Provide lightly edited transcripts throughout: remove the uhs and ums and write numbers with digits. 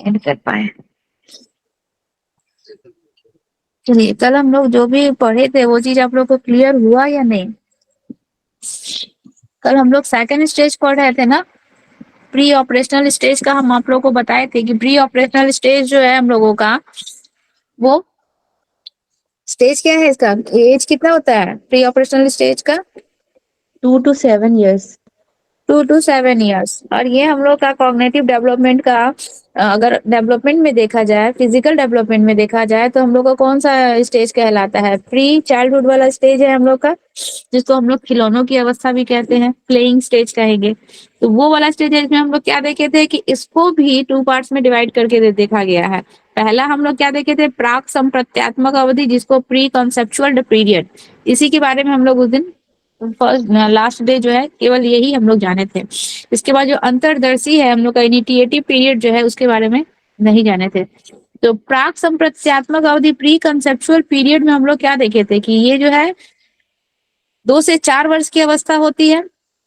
And कर पाए। चलिए, कल हम लोग जो भी पढ़े थे वो चीज आप लोग को क्लियर हुआ या नहीं? कल हम लोग सेकंड स्टेज पढ़ रहे थे ना, प्री ऑपरेशनल स्टेज का। हम आप लोगों को बताए थे कि प्री ऑपरेशनल स्टेज जो है हम लोगों का, वो स्टेज क्या है, इसका एज कितना होता है प्री ऑपरेशनल स्टेज का? 2 to 7 years। 2 to 7 years। और ये हम लोग का कॉग्निटिव डेवलपमेंट का, अगर डेवलपमेंट में देखा जाए, फिजिकल डेवलपमेंट में देखा जाए, तो हम लोग का कौन सा स्टेज कहलाता है? प्री चाइल्डहुड वाला स्टेज है हम लोग का, जिसको हम लोग खिलौनों की अवस्था भी कहते हैं, प्लेइंग स्टेज कहेंगे। तो वो वाला स्टेज है जिसमें हम लोग क्या देखे थे कि इसको भी 2 पार्ट्स में डिवाइड करके देखा गया है। पहला हम लोग क्या देखे थे? प्राक संप्रत्यात्मक अवधि, जिसको प्री कॉन्सेप्चुअल पीरियड। इसी के बारे में हम लोग उस दिन फर्स्ट लास्ट डे जो है केवल यही हम लोग जाने थे। इसके बाद जो अंतरदर्शी है हम लोग का इनिटिएटिव पीरियड जो है, उसके बारे में नहीं जाने थे। तो प्राक संप्रत्यात्मक अवधि, प्री कंसेप्चुअल पीरियड में हम लोग क्या देखे थे कि ये जो है 2 से 4 वर्ष की अवस्था होती है,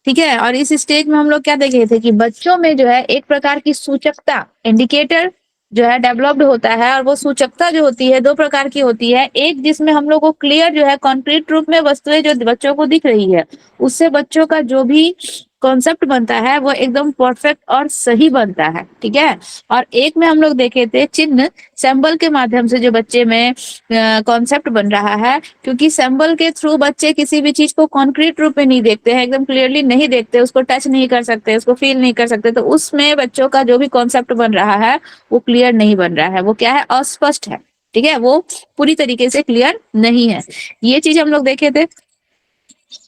ठीक है। और इस स्टेज में हम लोग क्या देखे थे कि बच्चों में जो है एक प्रकार की सूचकता, इंडिकेटर जो है डेवलप्ड होता है। और वो सूचकता जो होती है 2 प्रकार की होती है। एक जिसमें हम लोग को क्लियर जो है कॉन्क्रीट रूप में वस्तुएं जो बच्चों को दिख रही है, उससे बच्चों का जो भी कॉन्सेप्ट बनता है वो एकदम परफेक्ट और सही बनता है, ठीक है। और एक में हम लोग देखे थे चिन्ह, सिंबल के माध्यम से जो बच्चे में कॉन्सेप्ट बन रहा है, क्योंकि सिंबल के थ्रू बच्चे किसी भी चीज को कॉन्क्रीट रूप में नहीं देखते हैं, एकदम क्लियरली नहीं देखते, उसको टच नहीं कर सकते, उसको फील नहीं कर सकते। तो उसमें बच्चों का जो भी कॉन्सेप्ट बन रहा है वो क्लियर नहीं बन रहा है, वो क्या है? अस्पष्ट है, ठीक है, वो पूरी तरीके से क्लियर नहीं है। ये चीज हम लोग देखे थे।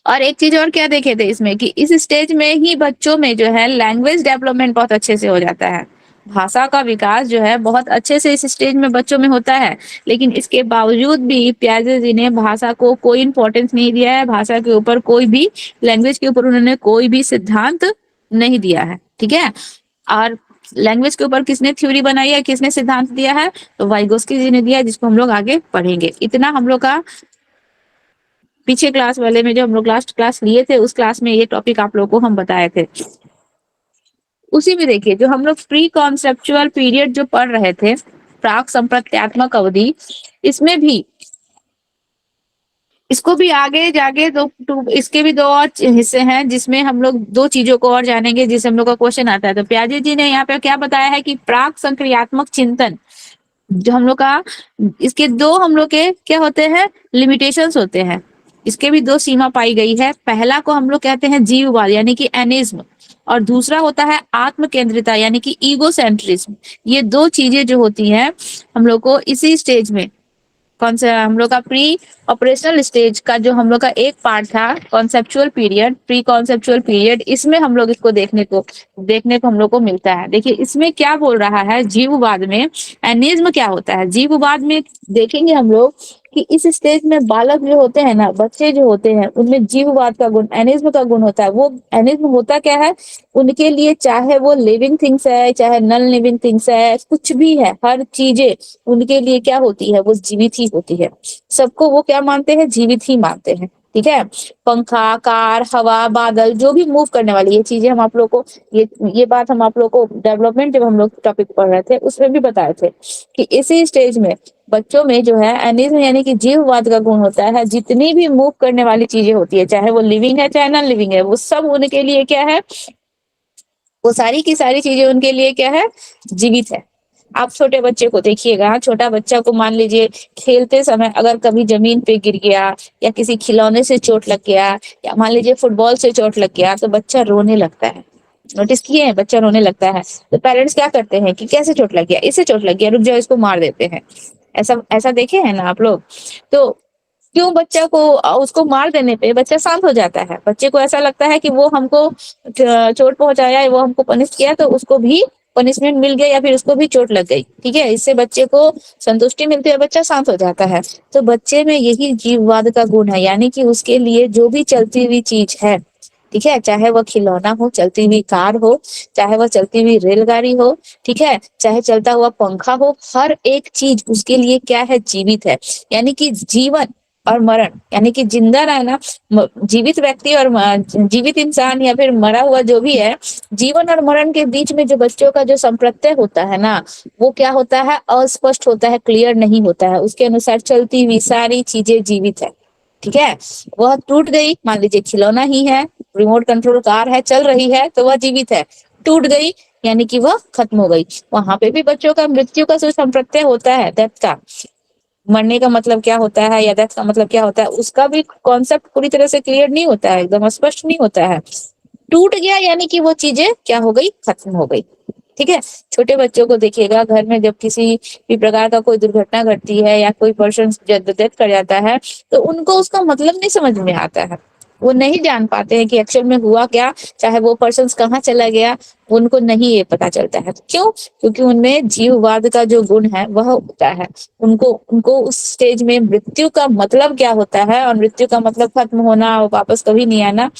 और एक चीज और क्या देखे थे इसमें कि इस स्टेज में ही बच्चों में जो है लैंग्वेज डेवलपमेंट बहुत अच्छे से हो जाता है। भाषा का विकास जो है बहुत अच्छे से इस स्टेज में बच्चों में होता है। लेकिन इसके बावजूद भी प्याजे जी ने भाषा को कोई इंपॉर्टेंस नहीं दिया है, भाषा के ऊपर कोई भी, लैंग्वेज के ऊपर उन्होंने कोई भी सिद्धांत नहीं दिया है, ठीक है। और लैंग्वेज के ऊपर किसने थ्योरी बनाई है, किसने सिद्धांत दिया है? तो वाइगोस्की जी ने दिया, जिसको हम लोग आगे पढ़ेंगे। इतना हम लोग का पीछे क्लास वाले में जो हम लोग लास्ट क्लास लिए थे, उस क्लास में ये टॉपिक आप लोगों को हम बताए थे। उसी में देखिए, जो हम लोग प्री कॉन्सेप्चुअल पीरियड जो पढ़ रहे थे, प्राक संप्रत्यात्मक अवधि, इसमें भी इसको भी आगे जाके इसके भी 2 और हिस्से हैं, जिसमें हम लोग 2 चीजों को और जानेंगे, जिससे हम लोग का क्वेश्चन आता है। तो प्याजे जी ने यहाँ पे क्या बताया है कि प्राक संक्रियात्मक चिंतन जो हम लोग का, इसके 2 हम लोग के क्या होते हैं? लिमिटेशंस होते हैं। इसके भी 2 सीमा पाई गई है। पहला को हम लोग कहते हैं जीववाद, यानी कि एनिज्म। और दूसरा होता है आत्म केंद्रिता, यानी कि ईगोसेंट्रिज्म। ये 2 चीजें जो होती हैं हम लोग को इसी स्टेज में, कौन सा हम लोग का प्री ऑपरेशनल स्टेज का जो हम लोग का एक पार्ट था, conceptual period, pre conceptual period, इसमें हम लोग इसको देखने को हम लोग को मिलता है। देखिए इसमें क्या बोल रहा है जीववाद में, एनिज्म क्या होता है जीववाद में, देखेंगे हम लोग कि इस स्टेज में बालक जो होते हैं ना, बच्चे जो होते हैं, उनमें जीववाद का गुण, एनिज्म का गुण होता है। वो एनिज्म होता क्या है उनके लिए, चाहे वो लिविंग थिंग्स है, चाहे नॉन लिविंग थिंग्स है, कुछ भी है, हर चीजें उनके लिए क्या होती है? वो जीवित ही होती है। सबको वो क्या मानते हैं? जीवित ही मानते हैं, ठीक है। पंखा, कार, हवा, बादल, जो भी मूव करने वाली ये चीजें हम आप लोग को, ये बात हम आप लोग को डेवलपमेंट जब हम लोग टॉपिक पढ़ रहे थे उसमें भी बताए थे कि इसी स्टेज में बच्चों में जो है एनिज्म यानी कि जीववाद का गुण होता है। जितनी भी मूव करने वाली चीजें होती है, चाहे वो लिविंग है चाहे नॉन लिविंग है, वो सब उनके लिए क्या है? वो सारी की सारी चीजें उनके लिए क्या है? जीवित है। आप छोटे बच्चे को देखिएगा, छोटा बच्चा को मान लीजिए खेलते समय अगर कभी जमीन पे गिर गया, या किसी खिलौने से चोट लग गया, या मान लीजिए फुटबॉल से चोट लग गया, तो बच्चा रोने लगता है। नोटिस किए हैं? बच्चा रोने लगता है। तो पेरेंट्स क्या करते हैं कि कैसे चोट लग गया, इससे चोट लग गया, रुक जाओ इसको मार देते हैं। ऐसा ऐसा देखे हैं ना आप लोग? तो क्यों बच्चा को, उसको मार देने पे बच्चा शांत हो जाता है। बच्चे को ऐसा लगता है कि वो हमको चोट पहुंचाया, वो हमको पनिश किया, तो उसको भी पनिशमेंट मिल गया, या फिर उसको भी चोट लग गई, ठीक है। इससे बच्चे को संतुष्टि मिलती है, बच्चा शांत हो जाता है। तो बच्चे में यही जीववाद का गुण है, यानी कि उसके लिए जो भी चलती हुई चीज है, ठीक है, चाहे वह खिलौना हो, चलती हुई कार हो, चाहे वह चलती हुई रेलगाड़ी हो, ठीक है, चाहे चलता हुआ पंखा हो, हर एक चीज उसके लिए क्या है? जीवित है। यानी कि जीवन और मरण, यानी कि जिंदा रहना, जीवित व्यक्ति और जीवित इंसान या फिर मरा हुआ जो भी है, जीवन और मरण के बीच में जो बच्चों का जो संप्रत्यय होता है ना, वो क्या होता है, अस्पष्ट होता है, क्लियर नहीं होता है। उसके अनुसार चलती हुई सारी चीजें जीवित है, ठीक है। वह टूट गई, मान लीजिए खिलौना ही है, रिमोट कंट्रोल कार है, चल रही है तो वह जीवित है, टूट गई यानी कि वह खत्म हो गई। वहां पे भी बच्चों का मृत्यु का जो संप्रत्यय होता है, डेथ का, मरने का मतलब क्या होता है या डेथ का मतलब क्या होता है, उसका भी कॉन्सेप्ट पूरी तरह से क्लियर नहीं होता है, एकदम स्पष्ट नहीं होता है। टूट गया यानी कि वो चीजें क्या हो गई, खत्म हो गई, ठीक है। छोटे बच्चों को देखिएगा, घर में जब किसी भी प्रकार का कोई दुर्घटना घटती है या कोई पर्सन डेथ कर जाता है, तो उनको उसका मतलब नहीं समझ में आता है, वो नहीं जान पाते हैं कि एक्चुअल में हुआ क्या, चाहे वो पर्सन कहाँ चला गया, उनको नहीं ये पता चलता है। क्यों? क्योंकि उनमें जीववाद का जो गुण है वह होता है। उनको उनको उस स्टेज में मृत्यु का मतलब क्या होता है, और मृत्यु का मतलब खत्म होना, वापस कभी नहीं आना,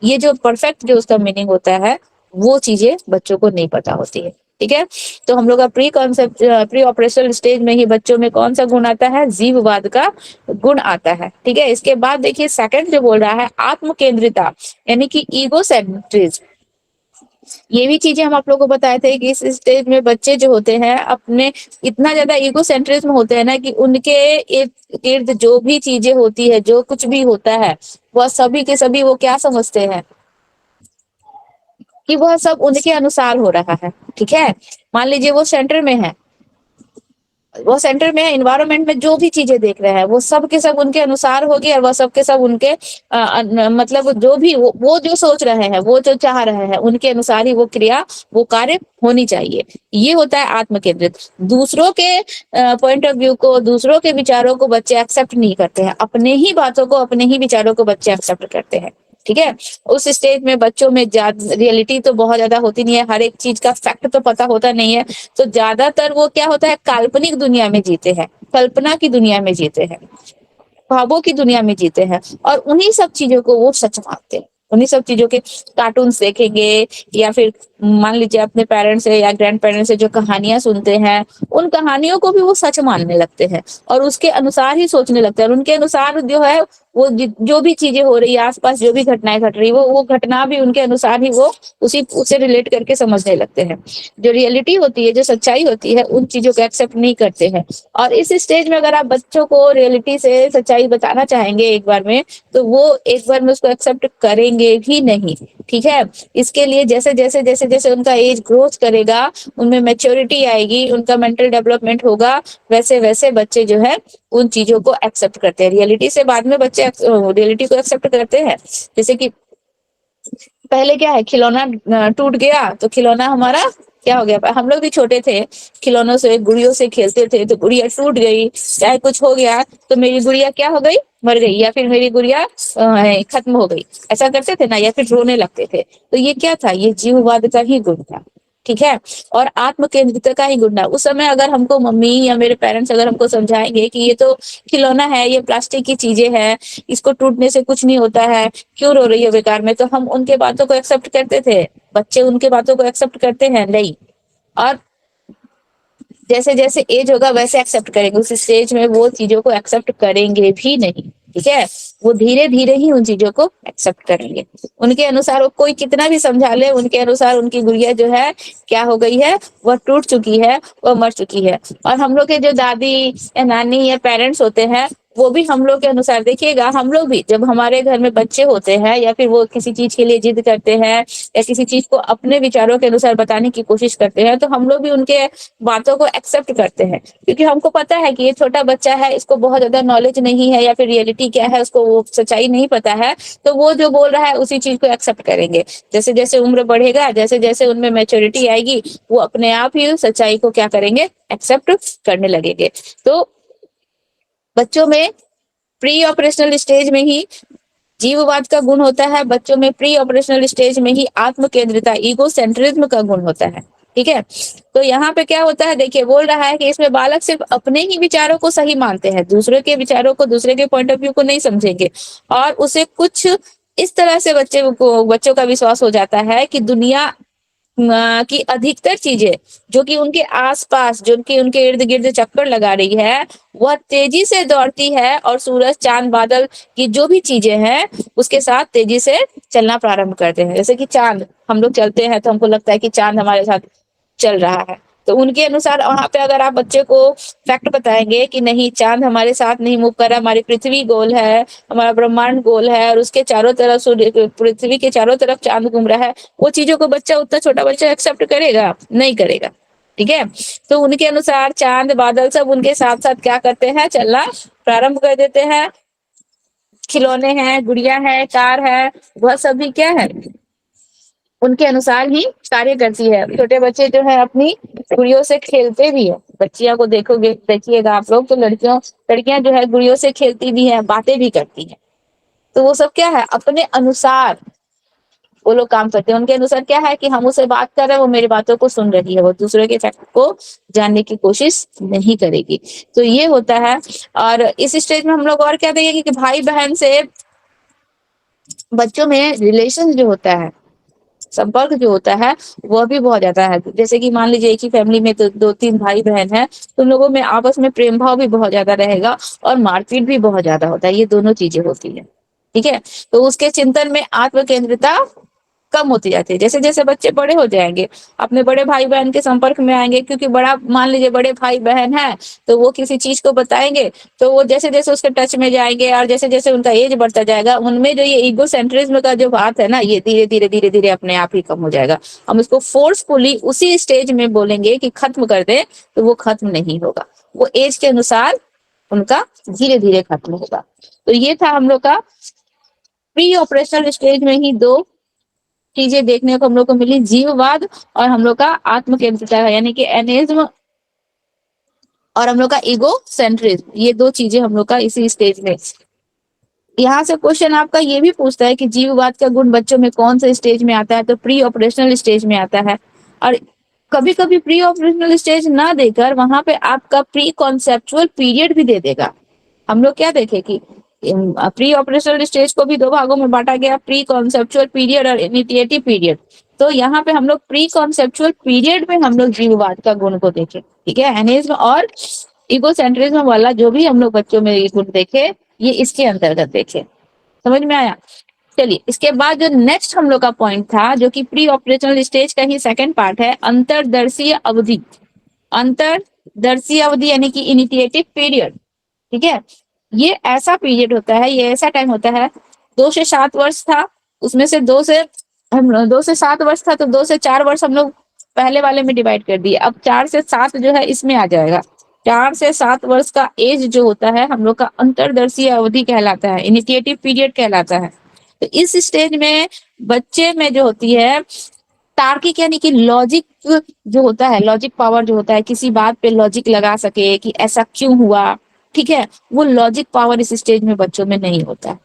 ये जो परफेक्ट जो उसका मीनिंग होता है, वो चीजें बच्चों को नहीं पता होती है, ठीक है। तो हम लोग का प्री ऑपरेशनल स्टेज में ही बच्चों में कौन सा गुण आता है, जीववाद का गुण आता है, ठीक है। इसके बाद देखिए सेकंड जो बोल रहा है, आत्म केंद्रिता, यानी कि ईगो सेंट्रिज्म। ये भी चीजें हम आप लोगों को बताए थे कि इस स्टेज में बच्चे जो होते हैं अपने इतना ज्यादा ईगो सेंट्रिज्म होते हैं ना, कि उनके इर्द इर्द जो भी चीजें होती है, जो कुछ भी होता है, वह सभी के सभी वो क्या समझते हैं कि वह सब उनके अनुसार हो रहा है, ठीक है। मान लीजिए वो सेंटर में है, वो सेंटर में एनवायरनमेंट में जो भी चीजें देख रहे हैं वो सब के सब उनके अनुसार होगी, और वह सब के सब उनके मतलब जो भी वो जो सोच रहे हैं, वो जो चाह रहे हैं, उनके अनुसार ही वो क्रिया, वो कार्य होनी चाहिए। ये होता है आत्म केंद्रित। दूसरों के पॉइंट ऑफ व्यू को, दूसरों के विचारों को बच्चे एक्सेप्ट नहीं करते हैं, अपने ही बातों को, अपने ही विचारों को बच्चे एक्सेप्ट करते हैं, ठीक है। उस स्टेज में बच्चों में रियलिटी तो बहुत ज्यादा होती नहीं है, हर एक चीज का फैक्ट तो पता होता नहीं है, तो ज्यादातर वो क्या होता है, काल्पनिक दुनिया में जीते हैं, कल्पना की दुनिया में जीते हैं, ख्वाबों की दुनिया में जीते हैं, और उन्हीं सब चीजों को वो सच मानते हैं। उन्हीं सब चीजों के कार्टून्स देखेंगे, या फिर मान लीजिए अपने पेरेंट्स से या ग्रैंड पेरेंट्स से जो कहानियां सुनते हैं, उन कहानियों को भी वो सच मानने लगते हैं, और उसके अनुसार ही सोचने लगते हैं, और उनके अनुसार जो है वो जो भी चीजें हो रही है आसपास, जो भी घटनाएं घट रही है, वो घटना भी उनके अनुसार ही वो उसी उसे रिलेट करके समझने लगते हैं। जो रियलिटी होती है, जो सच्चाई होती है, उन चीजों को एक्सेप्ट नहीं करते हैं। और इस स्टेज में अगर आप बच्चों को रियलिटी से सच्चाई बताना चाहेंगे एक बार में, तो वो एक बार में उसको एक्सेप्ट करेंगे भी नहीं, ठीक है। इसके लिए जैसे जैसे जैसे जैसे उनका एज ग्रोथ करेगा, उनमें मैच्योरिटी आएगी, उनका मेंटल डेवलपमेंट होगा, वैसे वैसे बच्चे जो है उन चीजों को एक्सेप्ट करते हैं। रियलिटी से बाद में बच्चे रियलिटी को एक्सेप्ट करते हैं। जैसे कि पहले क्या है, खिलौना टूट गया तो खिलौना हमारा क्या हो गया, हम लोग भी छोटे थे, खिलौनों से, गुड़ियों से खेलते थे, तो गुड़िया टूट गई, चाहे कुछ हो गया तो मेरी गुड़िया क्या हो गई, मर गई, या फिर मेरी गुड़िया खत्म हो गई, ऐसा करते थे ना, या फिर रोने लगते थे। तो ये क्या था, ये जीववाद का ही गुण था, ठीक है। और आत्म केंद्रित का ही गुण था। उस समय अगर हमको मम्मी या मेरे पेरेंट्स अगर हमको समझाएंगे कि ये तो खिलौना है, ये प्लास्टिक की चीजें हैं, इसको टूटने से कुछ नहीं होता है, क्यों रो रही है बेकार में, तो हम उनके बातों को एक्सेप्ट करते थे। बच्चे उनके बातों को एक्सेप्ट करते हैं नहीं, और जैसे जैसे एज होगा वैसे एक्सेप्ट करेंगे, उस स्टेज में वो चीजों को एक्सेप्ट करेंगे भी नहीं, ठीक है। वो धीरे धीरे ही उन चीजों को एक्सेप्ट करेंगे, उनके अनुसार वो कोई कितना भी समझा ले, उनके अनुसार उनकी गुड़िया जो है क्या हो गई है, वह टूट चुकी है, वह मर चुकी है। और हम लोग के जो दादी या नानी या पेरेंट्स होते हैं, वो भी हम लोग के अनुसार, देखिएगा हम लोग भी जब हमारे घर में बच्चे होते हैं, या फिर वो किसी चीज के लिए जिद करते हैं, या किसी चीज को अपने विचारों के अनुसार बताने की कोशिश करते हैं, तो हम लोग भी उनके बातों को एक्सेप्ट करते हैं, क्योंकि हमको पता है कि ये छोटा बच्चा है, इसको बहुत ज्यादा नॉलेज नहीं है, या फिर रियलिटी क्या है उसको वो सच्चाई नहीं पता है, तो वो जो बोल रहा है उसी चीज को एक्सेप्ट करेंगे। जैसे जैसे उम्र बढ़ेगा, जैसे जैसे उनमें मैच्योरिटी आएगी, वो अपने आप ही सच्चाई को क्या करेंगे, एक्सेप्ट करने लगेंगे। तो बच्चों में प्री ऑपरेशनल स्टेज में ही जीववाद का गुण होता है, बच्चों में प्री ऑपरेशनल स्टेज में ही आत्म केंद्रिता, ईगो सेंट्रिज्म का गुण होता है, ठीक है। तो यहाँ पे क्या होता है, देखिए बोल रहा है कि इसमें बालक सिर्फ अपने ही विचारों को सही मानते हैं, दूसरे के विचारों को, दूसरे के पॉइंट ऑफ व्यू को नहीं समझेंगे, और उसे कुछ इस तरह से बच्चों का विश्वास हो जाता है कि दुनिया कि अधिकतर चीजें जो कि उनके आसपास, जो कि उनके इर्द गिर्द चक्कर लगा रही है, वह तेजी से दौड़ती है और सूरज, चांद, बादल की जो भी चीजें हैं उसके साथ तेजी से चलना प्रारंभ करते हैं। जैसे कि चांद, हम लोग चलते हैं तो हमको लगता है कि चांद हमारे साथ चल रहा है, तो उनके अनुसार वहां पे अगर आप बच्चे को फैक्ट बताएंगे कि नहीं, चांद हमारे साथ नहीं मूव कर रहा, हमारी पृथ्वी गोल है, हमारा ब्रह्मांड गोल है और उसके चारों तरफ सूर्य, पृथ्वी के चारों तरफ चांद घूम रहा है, वो चीजों को बच्चा, उतना छोटा बच्चा एक्सेप्ट करेगा? नहीं करेगा। ठीक है, तो उनके अनुसार चांद, बादल सब उनके साथ साथ क्या करते हैं, चलना प्रारंभ कर देते हैं। खिलौने हैं, गुड़िया है, कार है, वह सभी क्या है, उनके अनुसार ही कार्य करती है। छोटे बच्चे जो है अपनी गुड़ियों से खेलते भी है। बच्चियों को देखोगे, देखिएगा आप लोग, तो लड़कियां जो है गुड़ियों से खेलती भी है, बातें भी करती है। तो वो सब क्या है, अपने अनुसार वो लोग काम करते हैं। उनके अनुसार क्या है कि हम उससे बात कर रहे हैं, वो मेरी बातों को सुन रही है, वो दूसरे के फैक्ट को जानने की कोशिश नहीं करेगी। तो ये होता है। और इस स्टेज में हम लोग और क्या देखेंगे कि भाई बहन से बच्चों में रिलेशन जो होता है, संपर्क जो होता है, वह भी बहुत ज्यादा है। जैसे कि मान लीजिए एक ही फैमिली में तो दो तीन भाई बहन है, तो उन लोगों में आपस में प्रेम भाव भी बहुत ज्यादा रहेगा और मारपीट भी बहुत ज्यादा होता है। ये दोनों चीजें होती है। ठीक है, तो उसके चिंतन में आत्म केंद्रिता कम होती जाती है। जैसे जैसे बच्चे बड़े हो जाएंगे, अपने बड़े भाई बहन के संपर्क में आएंगे, क्योंकि बड़ा, मान लीजिए बड़े भाई बहन है, तो वो किसी चीज को बताएंगे, तो वो जैसे जैसे उसके टच में जाएंगे और जैसे जैसे उनका एज बढ़ता जाएगा, उनमें जो ये ईगो सेंट्रिज्म का जो बात है ना, ये धीरे धीरे धीरे धीरे अपने आप ही कम हो जाएगा। हम इसको फोर्सफुली उसी स्टेज में बोलेंगे कि खत्म कर दे, तो वो खत्म नहीं होगा। वो एज के अनुसार उनका धीरे धीरे खत्म होगा। तो ये था हम लोग का प्री ऑपरेशनल स्टेज में ही दो चीजें देखने को हम लोग को मिली, जीववाद और हम लोग का आत्म केंद्रिता, यानी कि एनेज्म, और हम लोग का ईगो सेंट्रिज्म। ये दो चीजें हम लोग का इसी स्टेज में। यहाँ से क्वेश्चन आपका ये भी पूछता है कि जीववाद का गुण बच्चों में कौन से स्टेज में आता है, तो प्री ऑपरेशनल स्टेज में आता है। और कभी कभी प्री ऑपरेशनल स्टेज ना देकर वहां पे आपका प्री कॉन्सेप्चुअल पीरियड भी दे देगा। हम लोग क्या देखे कि प्री ऑपरेशनल स्टेज को भी दो भागों में बांटा गया, प्री कॉन्सेप्चुअल पीरियड और इनिशिएटिव पीरियड। तो यहाँ पे हम लोग प्री कॉन्सेप्चुअल पीरियड में हम लोग जीववाद का गुण को देखे। ठीक है, एनेज्म और इगोसेंट्रिज्म वाला जो भी हम लोग बच्चों में ये गुण देखे, ये इसके अंतर्गत देखे। समझ में आया? चलिए, इसके बाद जो नेक्स्ट हम लोग का पॉइंट था, जो कि प्री ऑपरेशनल स्टेज का ही सेकंड पार्ट है, अंतरदर्शीय अवधि। अंतरदर्शीय अवधि यानी कि इनिशिएटिव पीरियड। ठीक है, ये ऐसा पीरियड होता है, ये ऐसा टाइम होता है, 2 से 7 वर्ष था, उसमें से 2 से 7 वर्ष था, तो 2 से 4 वर्ष हम लोग पहले वाले में डिवाइड कर दिए। अब 4 से 7 जो है इसमें आ जाएगा। 4 से 7 वर्ष का एज जो होता है हम लोग का अंतरदर्शीय अवधि कहलाता है, इनिशिएटिव पीरियड कहलाता है। तो इस स्टेज में बच्चे में जो होती है तार्किक, यानी कि लॉजिक जो होता है, लॉजिक पावर जो होता है, किसी बात पे लॉजिक लगा सके कि ऐसा क्यों हुआ, ठीक है, वो लॉजिक पावर इस स्टेज में बच्चों में नहीं होता है।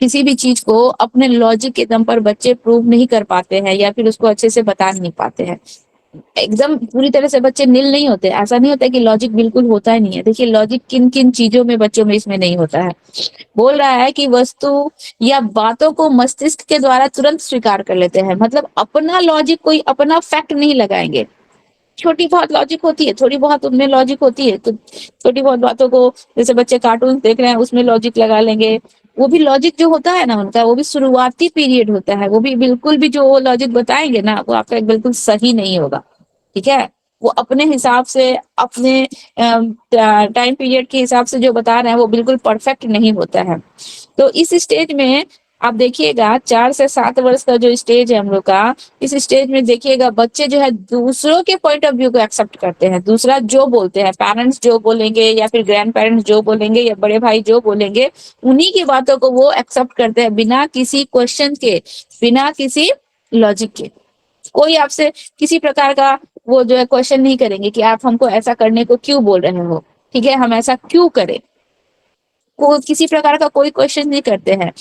किसी भी चीज को अपने लॉजिक के दम पर बच्चे प्रूव नहीं कर पाते हैं या फिर उसको अच्छे से बता नहीं पाते हैं। एकदम पूरी तरह से बच्चे नील नहीं होते, ऐसा नहीं होता कि लॉजिक बिल्कुल होता ही नहीं है। देखिए, लॉजिक किन किन चीजों में बच्चों में इसमें नहीं होता है। बोल रहा है कि वस्तु या बातों को मस्तिष्क के द्वारा तुरंत स्वीकार कर लेते हैं, मतलब अपना लॉजिक, कोई अपना फैक्ट नहीं लगाएंगे। छोटी बहुत लॉजिक होती है, थोड़ी बहुत उनमें लॉजिक होती है, तो छोटी बहुत बातों को, जैसे बच्चे कार्टून देख रहे हैं उसमें लॉजिक लगा लेंगे। वो भी लॉजिक जो होता है ना उनका, वो भी शुरुआती पीरियड होता है, वो भी बिल्कुल भी जो वो लॉजिक बताएंगे ना, वो आपका बिल्कुल सही नहीं होगा। ठीक है, वो अपने हिसाब से, अपने टाइम पीरियड के हिसाब से जो बता रहे हैं वो बिल्कुल परफेक्ट नहीं होता है। तो इस स्टेज में आप देखिएगा, 4 से 7 वर्ष का जो स्टेज है हम लोग का, इस स्टेज में देखिएगा बच्चे जो है दूसरों के पॉइंट ऑफ व्यू को एक्सेप्ट करते हैं। दूसरा जो बोलते हैं, पेरेंट्स जो बोलेंगे या फिर ग्रैंड पेरेंट्स जो बोलेंगे या बड़े भाई जो बोलेंगे, उन्हीं की बातों को वो एक्सेप्ट करते हैं, बिना किसी क्वेश्चन के, बिना किसी लॉजिक के। कोई आपसे किसी प्रकार का वो जो है क्वेश्चन नहीं करेंगे कि आप हमको ऐसा करने को क्यों बोल रहे हो, ठीक है, हम ऐसा क्यों करें, को किसी प्रकार का कोई क्वेश्चन नहीं करते हैं।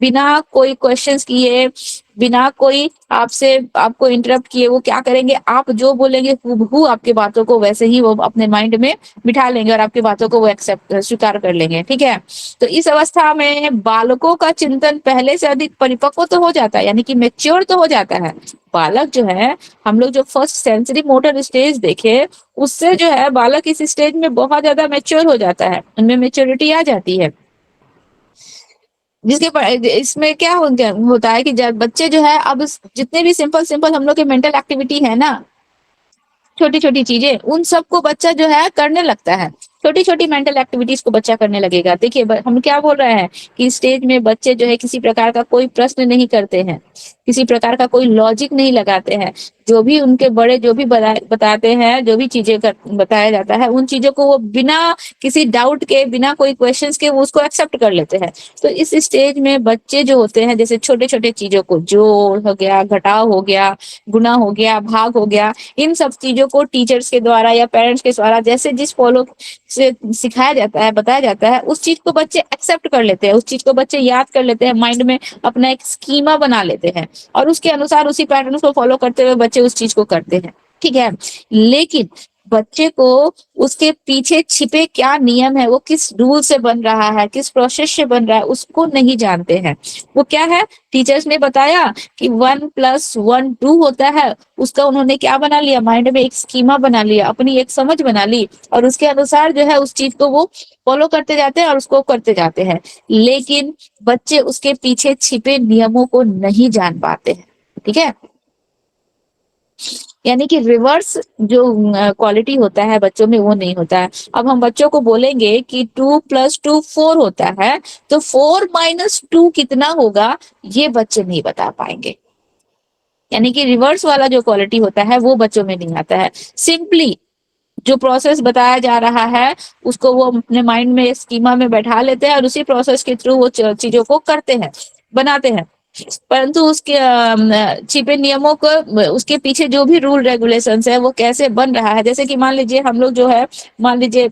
बिना कोई क्वेश्चंस किए, बिना कोई आपसे आपको इंटरप्ट किए वो क्या करेंगे, आप जो बोलेंगे हूबहू आपकी बातों को वैसे ही वो अपने माइंड में बिठा लेंगे और आपकी बातों को वो एक्सेप्ट स्वीकार कर लेंगे। ठीक है, तो इस अवस्था में बालकों का चिंतन पहले से अधिक परिपक्व तो हो जाता है, यानी कि मेच्योर तो हो जाता है। बालक जो है, हम लोग जो फर्स्ट सेंसरी मोटर स्टेज देखे, उससे जो है बालक इस स्टेज में बहुत ज्यादा मेच्योर हो जाता है, उनमें मेच्योरिटी आ जाती है। इसमें क्या होता है कि जब बच्चे जो है, अब जितने भी सिंपल सिंपल हम लोग के मेंटल एक्टिविटी है ना, छोटी छोटी चीजें, उन सबको बच्चा जो है करने लगता है। छोटी छोटी मेंटल एक्टिविटीज को बच्चा करने लगेगा। देखिए हम क्या बोल रहे हैं कि स्टेज में बच्चे जो है किसी प्रकार का कोई प्रश्न नहीं करते हैं, किसी प्रकार का कोई लॉजिक नहीं लगाते हैं। जो भी उनके बड़े जो भी बताते हैं, जो भी चीजें बताया जाता है, उन चीजों को वो बिना किसी डाउट के, बिना कोई क्वेश्चन के वो उसको एक्सेप्ट कर लेते हैं। तो इस स्टेज में बच्चे जो होते हैं, जैसे छोटे छोटे चीजों को, जोड़ हो गया, घटाव हो गया, गुना हो गया, भाग हो गया, इन सब चीजों को टीचर्स के द्वारा या पेरेंट्स के द्वारा जैसे जिस फॉलो से सिखाया जाता है, बताया जाता है, उस चीज को बच्चे एक्सेप्ट कर लेते हैं, उस चीज को बच्चे याद कर लेते हैं, माइंड में अपना एक स्कीमा बना लेते हैं और उसके अनुसार उसी पैटर्न को फॉलो करते हुए बच्चे उस चीज को करते हैं। ठीक है, लेकिन बच्चे को उसके पीछे छिपे क्या नियम है, वो किस रूल से बन रहा है, किस प्रोसेस से बन रहा है, उसको नहीं जानते हैं। वो क्या है, टीचर्स ने बताया कि 1+1 2 होता है, उसका उन्होंने क्या बना लिया, माइंड में एक स्कीमा बना लिया, अपनी एक समझ बना ली और उसके अनुसार जो है उस चीज को वो फॉलो करते जाते हैं और उसको करते जाते हैं। लेकिन बच्चे उसके पीछे छिपे नियमों को नहीं जान पाते हैं। ठीक है, यानी कि रिवर्स जो क्वालिटी होता है बच्चों में वो नहीं होता है। अब हम बच्चों को बोलेंगे कि 2+2 4 होता है, तो 4-2 कितना होगा, ये बच्चे नहीं बता पाएंगे। यानी कि रिवर्स वाला जो क्वालिटी होता है वो बच्चों में नहीं आता है। सिंपली जो प्रोसेस बताया जा रहा है उसको वो अपने माइंड में स्कीमा में बैठा लेते हैं और उसी प्रोसेस के थ्रू वो चीजों को करते हैं, बनाते हैं। परंतु उसके छिपे नियमों को, उसके पीछे जो भी रूल रेगुलेशंस है वो कैसे बन रहा है, जैसे कि मान लीजिए हम लोग जो है, मान लीजिए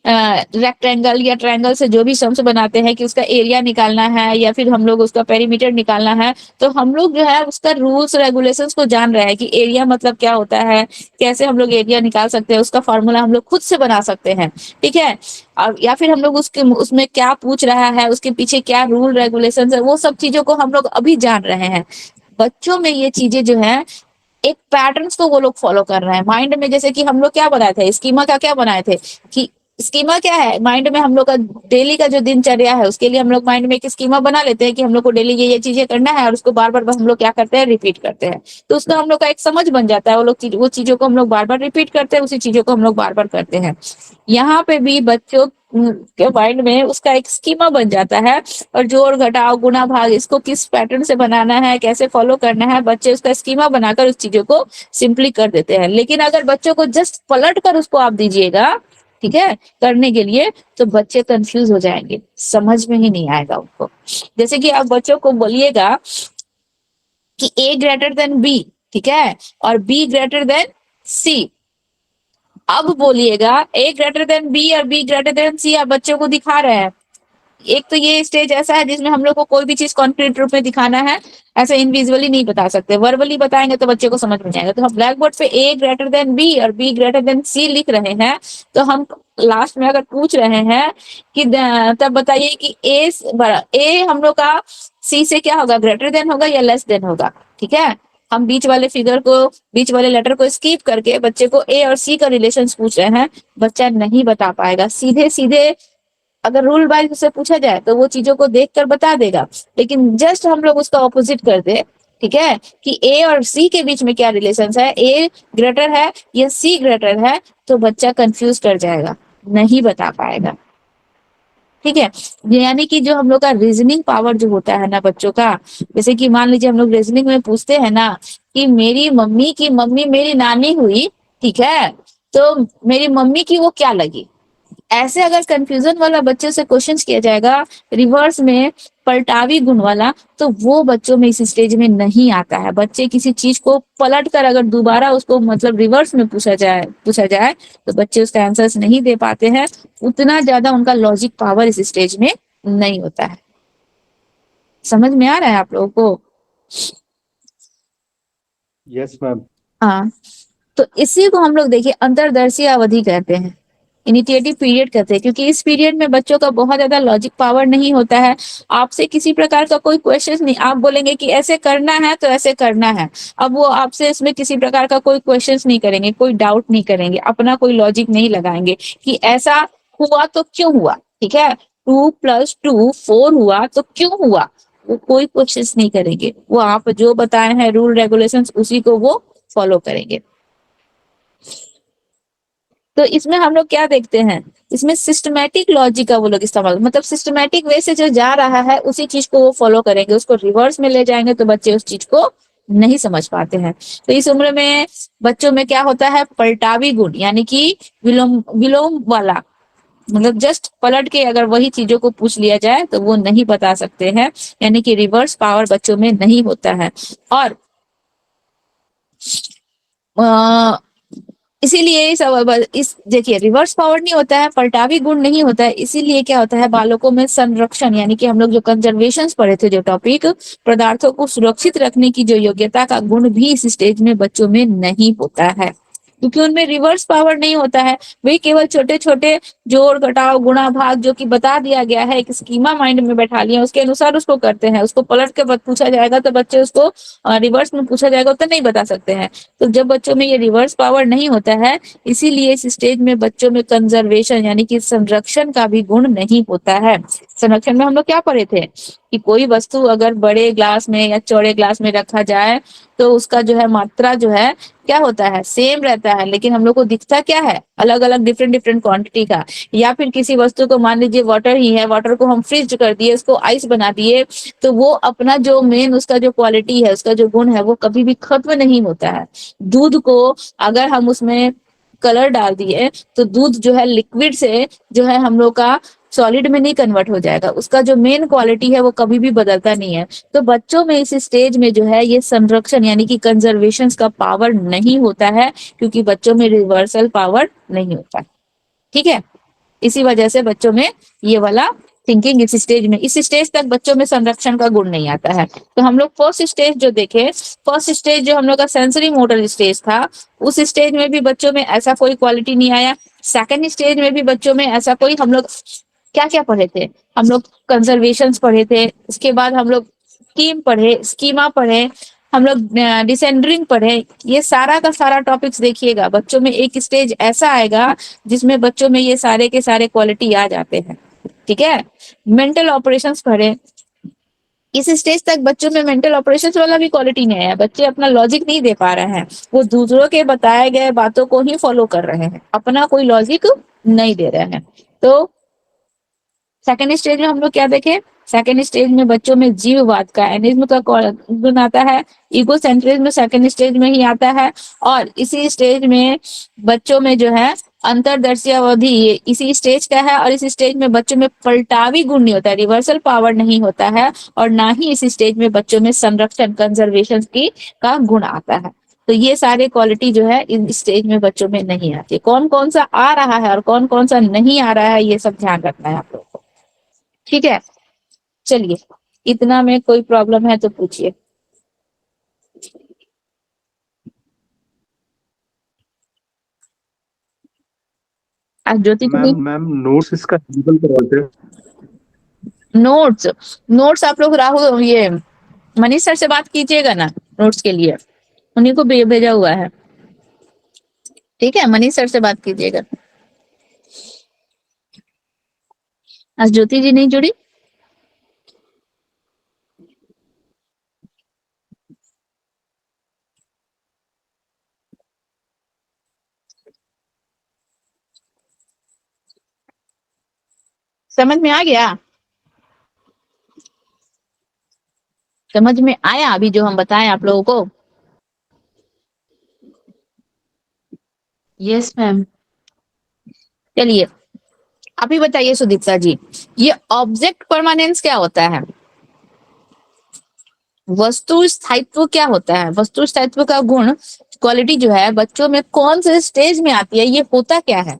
रेक्टेंगल या ट्रायंगल से जो भी सम्स बनाते हैं कि उसका एरिया निकालना है या फिर हम लोग उसका पेरीमीटर निकालना है, तो हम लोग जो है उसका रूल्स रेगुलेशंस को जान रहे हैं कि एरिया मतलब क्या होता है, कैसे हम लोग एरिया निकाल सकते हैं, उसका फॉर्मूला हम लोग खुद से बना सकते हैं। ठीक है, और या फिर हम लोग उसके उसमें क्या पूछ रहा है, उसके पीछे क्या रूल रेगुलेशंस है, वो सब चीजों को हम लोग अभी जान रहे हैं। बच्चों में ये चीजें जो है एक पैटर्न्स को वो लोग फॉलो कर रहे हैं माइंड में। जैसे कि हम लोग क्या बनाए थे, स्कीमा का क्या बनाए थे कि स्कीमा क्या है, माइंड में हम लोग का डेली का जो दिनचर्या है उसके लिए हम लोग माइंड में एक स्कीमा बना लेते हैं कि हम लोग को डेली ये चीजें करना है और उसको बार बार हम लोग क्या करते हैं, रिपीट करते हैं। तो उसका हम लोग का एक समझ बन जाता है, वो चीजों को हम लोग बार बार रिपीट करते हैं, उसी चीजों को हम लोग बार बार करते हैं। यहाँ पे भी बच्चों के माइंड में उसका एक स्कीमा बन जाता है और जोड़ घटाव गुना भाग इसको किस पैटर्न से बनाना है, कैसे फॉलो करना है, बच्चे उसका स्कीमा बनाकर उस चीजों को सिंपली कर देते हैं। लेकिन अगर बच्चों को जस्ट पलट कर उसको आप दीजिएगा, ठीक है, करने के लिए, तो बच्चे कंफ्यूज हो जाएंगे, समझ में ही नहीं आएगा उनको। जैसे कि आप बच्चों को बोलिएगा कि ए ग्रेटर देन बी, ठीक है, और बी ग्रेटर देन सी। अब बोलिएगा ए ग्रेटर देन बी और बी ग्रेटर देन सी, आप बच्चों को दिखा रहे हैं। एक तो ये स्टेज ऐसा है जिसमें हम लोग को कोई भी चीज कॉन्क्रीट रूप में दिखाना है, ऐसे इनविजुअली नहीं बता सकते, वर्बली बताएंगे तो बच्चे को समझ में जाएगा। तो हम ब्लैक बोर्ड पे ए ग्रेटर देन बी और बी ग्रेटर देन सी लिख रहे हैं, तो हम लास्ट में अगर पूछ रहे हैं कि तब बताइए कि ए हम लोग का सी से क्या होगा, ग्रेटर देन होगा या लेस देन होगा। ठीक है, हम बीच वाले फिगर को, बीच वाले लेटर को स्किप करके बच्चे को ए और सी का रिलेशन पूछ रहे हैं, बच्चा नहीं बता पाएगा। सीधे सीधे अगर रूल वाइज उससे पूछा जाए तो वो चीजों को देख कर बता देगा, लेकिन जस्ट हम लोग उसका ऑपोजिट कर दे, ठीक है, कि ए और सी के बीच में क्या रिलेशन है, ए ग्रेटर है या सी ग्रेटर है, तो बच्चा कंफ्यूज कर जाएगा, नहीं बता पाएगा। ठीक है, यानी कि जो हम लोग का रीजनिंग पावर जो होता है ना बच्चों का, जैसे कि मान लीजिए हम लोग रीजनिंग में पूछते हैं ना कि मेरी मम्मी की मम्मी मेरी नानी हुई, ठीक है, तो मेरी मम्मी की वो क्या लगी। ऐसे अगर कंफ्यूजन वाला बच्चे से क्वेश्चन किया जाएगा रिवर्स में, पलटावी गुण वाला, तो वो बच्चों में इस स्टेज में नहीं आता है। बच्चे किसी चीज को पलट कर अगर दोबारा उसको मतलब रिवर्स में पूछा जाए तो बच्चे उसका आंसर्स नहीं दे पाते हैं, उतना ज्यादा उनका लॉजिक पावर इस स्टेज में नहीं होता है। समझ में आ रहा है आप लोगों को? Yes ma'am. हाँ, तो इसी को हम लोग देखिए अंतरदर्शी अवधि कहते हैं, इनिशिएटिव पीरियड कहते हैं, क्योंकि इस पीरियड में बच्चों का बहुत ज्यादा लॉजिक पावर नहीं होता है। आपसे किसी प्रकार का कोई क्वेश्चन नहीं, आप बोलेंगे कि ऐसे करना है तो ऐसे करना है, अब वो आपसे इसमें किसी प्रकार का कोई क्वेश्चन नहीं करेंगे, कोई डाउट नहीं करेंगे, अपना कोई लॉजिक नहीं लगाएंगे कि ऐसा हुआ तो क्यों हुआ। ठीक है, 2+2 4 हुआ तो क्यों हुआ, वो कोई कोशिश नहीं करेंगे, वो आप जो बताए हैं रूल रेगुलेशंस उसी को वो फॉलो करेंगे। तो इसमें हम लोग क्या देखते हैं, इसमें सिस्टमैटिक लॉजिक का वो लोग इस्तेमाल, मतलब सिस्टमैटिक वे से जो जा रहा है उसी चीज को वो फॉलो करेंगे, उसको रिवर्स में ले जाएंगे तो बच्चे उस चीज को नहीं समझ पाते हैं। तो इस उम्र में बच्चों में क्या होता है, पलटावी गुण, यानी कि विलोम विलोम वाला, मतलब जस्ट पलट के अगर वही चीजों को पूछ लिया जाए तो वो नहीं बता सकते हैं, यानी कि रिवर्स पावर बच्चों में नहीं होता है। और इसीलिए इस देखिए रिवर्स पावर नहीं होता है, पलटावी गुण नहीं होता है, इसीलिए क्या होता है बालकों में संरक्षण, यानी कि हम लोग जो कंजर्वेशन पढ़े थे जो टॉपिक, पदार्थों को सुरक्षित रखने की जो योग्यता का गुण भी इस स्टेज में बच्चों में नहीं होता है, क्योंकि उनमें रिवर्स पावर नहीं होता है। वही केवल छोटे छोटे जोड़ घटाव गुणा भाग जो कि बता दिया गया है, एक स्कीमा माइंड में बैठा लिया, उसके अनुसार उसको करते हैं, उसको पलट के पूछा जाएगा तो बच्चे उसको रिवर्स में पूछा जाएगा तो नहीं बता सकते हैं। तो जब बच्चों में ये रिवर्स पावर नहीं होता है, इसीलिए इस स्टेज में बच्चों में कंजर्वेशन यानी कि संरक्षण का भी गुण नहीं होता है। संरक्षण में हम लोग क्या पढ़े थे कि कोई वस्तु अगर बड़े ग्लास में या चौड़े ग्लास में रखा जाए तो उसका जो है मात्रा जो है क्या होता है, सेम रहता है, लेकिन हम लोग को दिखता क्या है, अलग अलग डिफरेंट डिफरेंट क्वांटिटी का। या फिर किसी वस्तु को मान लीजिए वाटर ही है, वाटर को हम फ्रीज कर दिए, उसको आइस बना दिए, तो वो अपना जो मेन उसका जो क्वालिटी है, उसका जो गुण है, वो कभी भी खत्म नहीं होता है। दूध को अगर हम उसमें कलर डाल दिए तो दूध जो है लिक्विड से जो है हम लोग का सॉलिड में नहीं कन्वर्ट हो जाएगा, उसका जो मेन क्वालिटी है वो कभी भी बदलता नहीं है। तो बच्चों में इस स्टेज में जो है ये संरक्षण यानी कि कंजर्वेशन का पावर नहीं होता है, क्योंकि बच्चों में रिवर्सल पावर नहीं होता। ठीक है, इसी वजह से बच्चों में ये वाला थिंकिंग इस स्टेज में, इस स्टेज तक बच्चों में संरक्षण का गुण नहीं आता है। तो हम लोग फर्स्ट स्टेज जो देखे, फर्स्ट स्टेज जो हम लोग का सेंसरी मोटर स्टेज था, उस स्टेज में भी बच्चों में ऐसा कोई क्वालिटी नहीं आया। सेकंड स्टेज में भी बच्चों में ऐसा कोई, हम लोग क्या क्या पढ़े थे, हम लोग कंजर्वेशन पढ़े थे, इसके बाद हम लोग स्कीम पढ़े, स्कीमा पढ़े, हम लोग डिसेंडरिंग पढ़े, ये सारा का सारा टॉपिक्स देखिएगा, बच्चों में एक स्टेज ऐसा आएगा जिसमें बच्चों में ये सारे के सारे क्वालिटी आ जाते हैं। ठीक है, मेंटल ऑपरेशंस पढ़े, इस स्टेज तक बच्चों में मेंटल ऑपरेशंस वाला भी क्वालिटी नहीं आया, बच्चे अपना लॉजिक नहीं दे पा रहे हैं, वो दूसरों के बताए गए बातों को ही फॉलो कर रहे हैं, अपना कोई लॉजिक नहीं दे रहे हैं। तो सेकेंड स्टेज में हम लोग क्या देखे, सेकेंड स्टेज में बच्चों में जीववाद का एनिज्म का गुण आता है, ईगो सेंट्रिज्म सेकेंड स्टेज में ही आता है। और इसी स्टेज में बच्चों में जो है अंतरदर्शी अवधि इसी स्टेज का है, और इस स्टेज में बच्चों में पलटावी गुण नहीं होता है, रिवर्सल पावर नहीं होता है, और ना ही इस स्टेज में बच्चों में संरक्षण कंजर्वेशन की का गुण आता है। तो ये सारे क्वालिटी जो है इन स्टेज में बच्चों में नहीं आती, कौन कौन सा आ रहा है और कौन कौन सा नहीं आ रहा है ये सब ध्यान रखना है आप लोग को। ठीक है, चलिए, इतना में कोई प्रॉब्लम है तो पूछिए। आज ज्योति को मैम मैम नोट्स इसका डिजिटल करवाते हैं। नोट्स, नोट्स आप लोग राहुल ये मनीष सर से बात कीजिएगा ना नोट्स के लिए, उन्हीं को भेजा हुआ है। ठीक है, मनीष सर से बात कीजिएगा। आज ज्योति जी नहीं जुड़ी। समझ में आ गया, समझ में आया अभी जो हम बताएं आप लोगों को? Yes ma'am. चलिए, अभी बताइए सुदीप्ता जी, ये ऑब्जेक्ट परमानेंस क्या होता है, वस्तु स्थायित्व क्या होता है, वस्तु स्थायित्व का गुण क्वालिटी जो है बच्चों में कौन से स्टेज में आती है, ये होता क्या है?